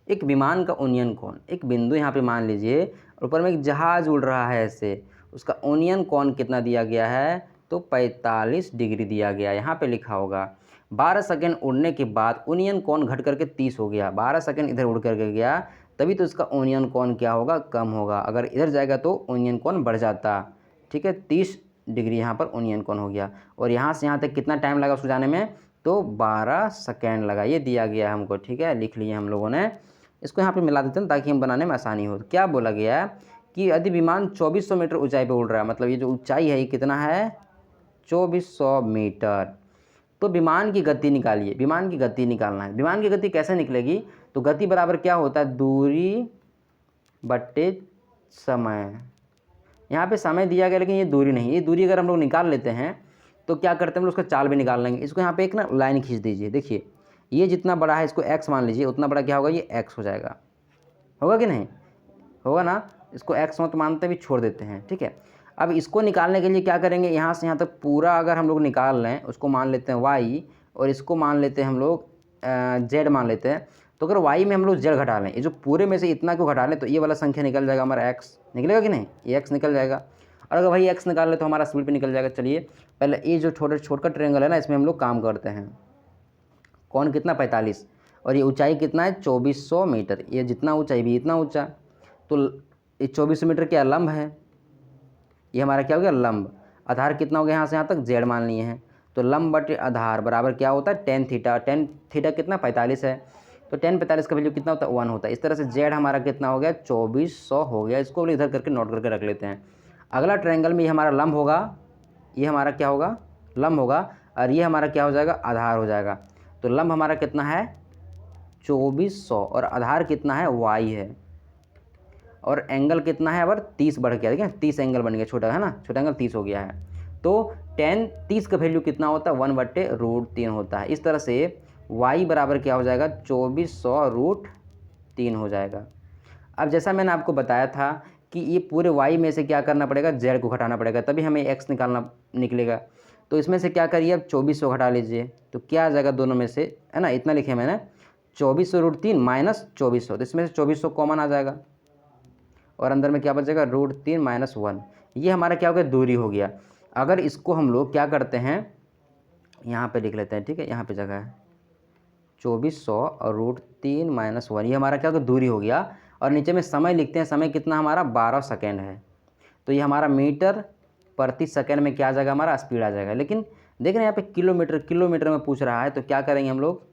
एक विमान का ओनियन कोण, एक बिंदु यहाँ पे मान लीजिए, और ऊपर में एक जहाज उड़ रहा है ऐसे, उसका ओनियन कोण कितना दिया गया है, तो 45 डिग्री दिया गया, यहाँ पे लिखा होगा। 12 सेकंड उड़ने के बाद ओनियन कोण घट करके 30 हो गया, 12 सेकंड इधर उड़ करके गया, तभी तो इसका ओनियन कोण क्या होगा, कम होगा। अगर इधर जाएगा तो ओनियन कोण बढ़ जाता, ठीक है, 30 डिग्री यहाँ पर ओनियन कोण हो गया। और यहाँ से यहाँ तक कितना टाइम लगा उसको जाने में, तो 12 सेकेंड लगा। ये दिया गया है हमको, ठीक है, लिख लिए हम लोगों ने। इसको यहाँ पे मिला देते हैं ताकि हम बनाने में आसानी हो। तो क्या बोला गया है कि यदि विमान 2400 मीटर ऊंचाई पे उड़ रहा है, मतलब ये जो ऊंचाई है ये कितना है, 2400 मीटर। तो विमान की गति निकालिए। विमान की गति निकालना है। विमान की गति कैसे निकलेगी, तो गति बराबर क्या होता है, दूरी बट्टे समय। यहाँ पे समय दिया गया लेकिन ये दूरी नहीं। ये दूरी अगर हम लोग निकाल लेते हैं तो क्या करते हैं हम लोग, उसका चाल भी निकाल लेंगे। इसको यहाँ पे एक ना लाइन खींच दीजिए। देखिए ये जितना बड़ा है इसको x मान लीजिए, उतना बड़ा क्या होगा, ये x हो जाएगा। होगा कि नहीं, होगा ना। इसको x मत मानते भी छोड़ देते हैं, ठीक है। अब इसको निकालने के लिए क्या करेंगे, यहाँ से यहाँ तक पूरा अगर हम लोग निकाल लें, उसको मान लेते हैं y और इसको मान लेते हैं हम लोग z मान लेते हैं। तो अगर y में हम लोग z घटा लें, ये जो पूरे में से इतना को घटा लें तो ये वाला संख्या निकल जाएगा हमारा x, निकलेगा कि नहीं, ये x निकल जाएगा। और अगर भाई x निकाल ले तो हमारा स्पीड पे निकल जाएगा। चलिए पहले ये जो छोटा ट्रायंगल है ना, इसमें हम लोग काम करते हैं। कौन कितना, 45, और ये ऊंचाई कितना है, 2400 मीटर। ये जितना ऊंचाई भी इतना ऊंचा, तो ये 2400 मीटर क्या लंब है, ये हमारा क्या हो गया, लंब। आधार कितना हो गया, यहाँ से यहाँ तक z मान लिए हैं। तो लंब बटे आधार बराबर क्या होता है, tan थीटा। tan थीटा कितना, 45 है। तो tan 45 का वैल्यू कितना होता है, 1 होता है। इस तरह से z हमारा कितना हो गया, 2400 हो गया। इसको इधर करके नोट करके रख लेते हैं। अगला ट्रायंगल में ये हमारा लंब होगा, ये हमारा क्या होगा, लंब होगा, और ये हमारा क्या हो जाएगा, आधार हो जाएगा। तो लंब हमारा कितना है, 2400, और आधार कितना है, y है। और एंगल कितना है, अब 30 बढ़ गया, देखिए 30 एंगल बन गया, छोटा है ना, छोटा एंगल 30 हो गया है। तो tan 30 का वैल्यू कितना होता है, 1/√3 होता है। इस तरह से y बराबर क्या हो जाएगा, 2400√3 हो जाएगा। अब जैसा मैंने आपको बताया था कि ये पूरे y में से क्या करना पड़ेगा, z को घटाना पड़ेगा, तभी हमें x निकलेगा। तो इसमें से क्या करिए, अब 2400 घटा लीजिए, तो क्या आ जाएगा दोनों में से, है ना, इतना लिखे मैंने, 2400√3 माइनस 2400, तो इसमें से 2400 कॉमन आ जाएगा और अंदर में क्या बचेगा, √3 - 1। ये हमारा क्या हो गया, दूरी हो गया। अगर इसको हम लोग क्या करते हैं, यहाँ पे लिख लेते हैं, ठीक है, यहाँ पे जगह है 2400 और √3 - 1, ये हमारा क्या हो गया, दूरी हो गया। और नीचे में समय लिखते हैं, समय कितना हमारा, 12 सेकेंड है। तो ये हमारा मीटर प्रति सेकेंड में क्या आ जाएगा, हमारा स्पीड आ जाएगा। लेकिन देख रहे हैं यहाँ पे किलोमीटर में पूछ रहा है, तो क्या करेंगे हम लोग,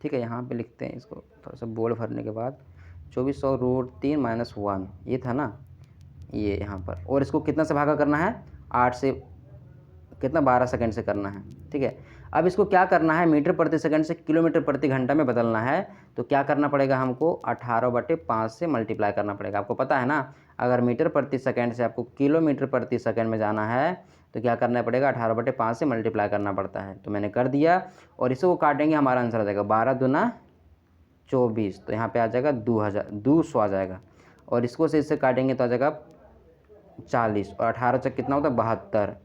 ठीक है, यहाँ पे लिखते हैं इसको थोड़ा सा बोल्ड भरने के बाद, 2400√3 - 1, ये था ना, ये यहाँ पर। और इसको कितना से भागा करना है, 8 से कितना, 12 सेकंड से करना है, ठीक है। अब इसको क्या करना है, मीटर प्रति सेकंड से किलोमीटर प्रति घंटा में बदलना है। तो क्या करना पड़ेगा हमको, 18/5 से मल्टीप्लाई करना पड़ेगा। आपको पता है ना, अगर मीटर प्रति सेकंड से आपको किलोमीटर प्रति सेकंड में जाना है तो क्या करना पड़ेगा, 18/5 से मल्टीप्लाई करना पड़ता है। तो मैंने कर दिया, और इसको काटेंगे, हमारा आंसर आ जाएगा 12 दूना 24, तो यहाँ पे आ जाएगा 200 आ जाएगा। और इसको से इससे काटेंगे तो आ जाएगा 40, और 18 चक कितना होता है, 72,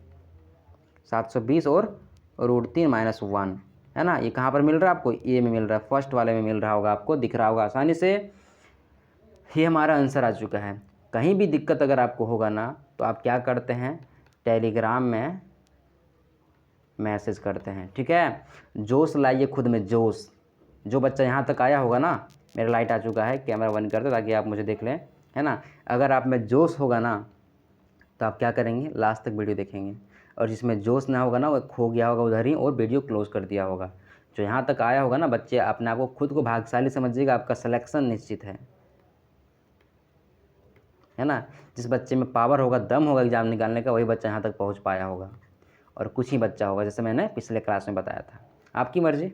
720 और √3 - 1, है ना। ये कहाँ पर मिल रहा है आपको, ए में मिल रहा है, फर्स्ट वाले में मिल रहा होगा, आपको दिख रहा होगा आसानी से। ये हमारा आंसर आ चुका है। कहीं भी दिक्कत अगर आपको होगा ना, तो आप क्या करते हैं, टेलीग्राम में मैसेज करते हैं, ठीक है। जोश लाइए खुद में, जोश। जो बच्चा यहाँ तक आया होगा ना, मेरा लाइट आ चुका है, कैमरा बंद कर दो ताकि आप मुझे देख लें, है ना। अगर आप में जोश होगा ना, तो आप क्या करेंगे, लास्ट तक वीडियो देखेंगे। और जिसमें जोश ना होगा ना, वो खो गया होगा उधर ही और वीडियो क्लोज कर दिया होगा। जो यहाँ तक आया होगा ना बच्चे, अपने आप को खुद को भाग्यशाली समझिएगा, आपका सिलेक्शन निश्चित है ना। जिस बच्चे में पावर होगा, दम होगा एग्ज़ाम निकालने का, वही बच्चा यहाँ तक पहुँच पाया होगा। और कुछ ही बच्चा होगा, जैसे मैंने पिछले क्लास में बताया था। आपकी मर्ज़ी,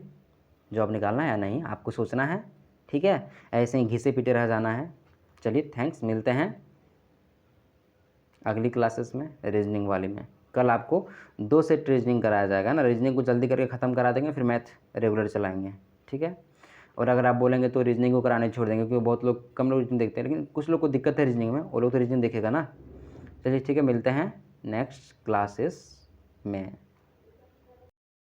जॉब निकालना है या नहीं, आपको सोचना है, ठीक है। ऐसे ही घिसे पीटे रह जाना है। चलिए थैंक्स, मिलते हैं अगली क्लासेस में, रीजनिंग वाली में। कल आपको 2 सेट रीजनिंग कराया जाएगा ना, रीजनिंग को जल्दी करके ख़त्म करा देंगे, फिर मैथ रेगुलर चलाएंगे, ठीक है। और अगर आप बोलेंगे तो रीजनिंग को कराने छोड़ देंगे, क्योंकि बहुत लोग, कम लोग रीजनिंग देखते हैं, लेकिन कुछ लोग को दिक्कत है रीजनिंग में, वो लोग तो रीजनिंग देखेगा ना। चलिए ठीक है, मिलते हैं नेक्स्ट क्लासेस में।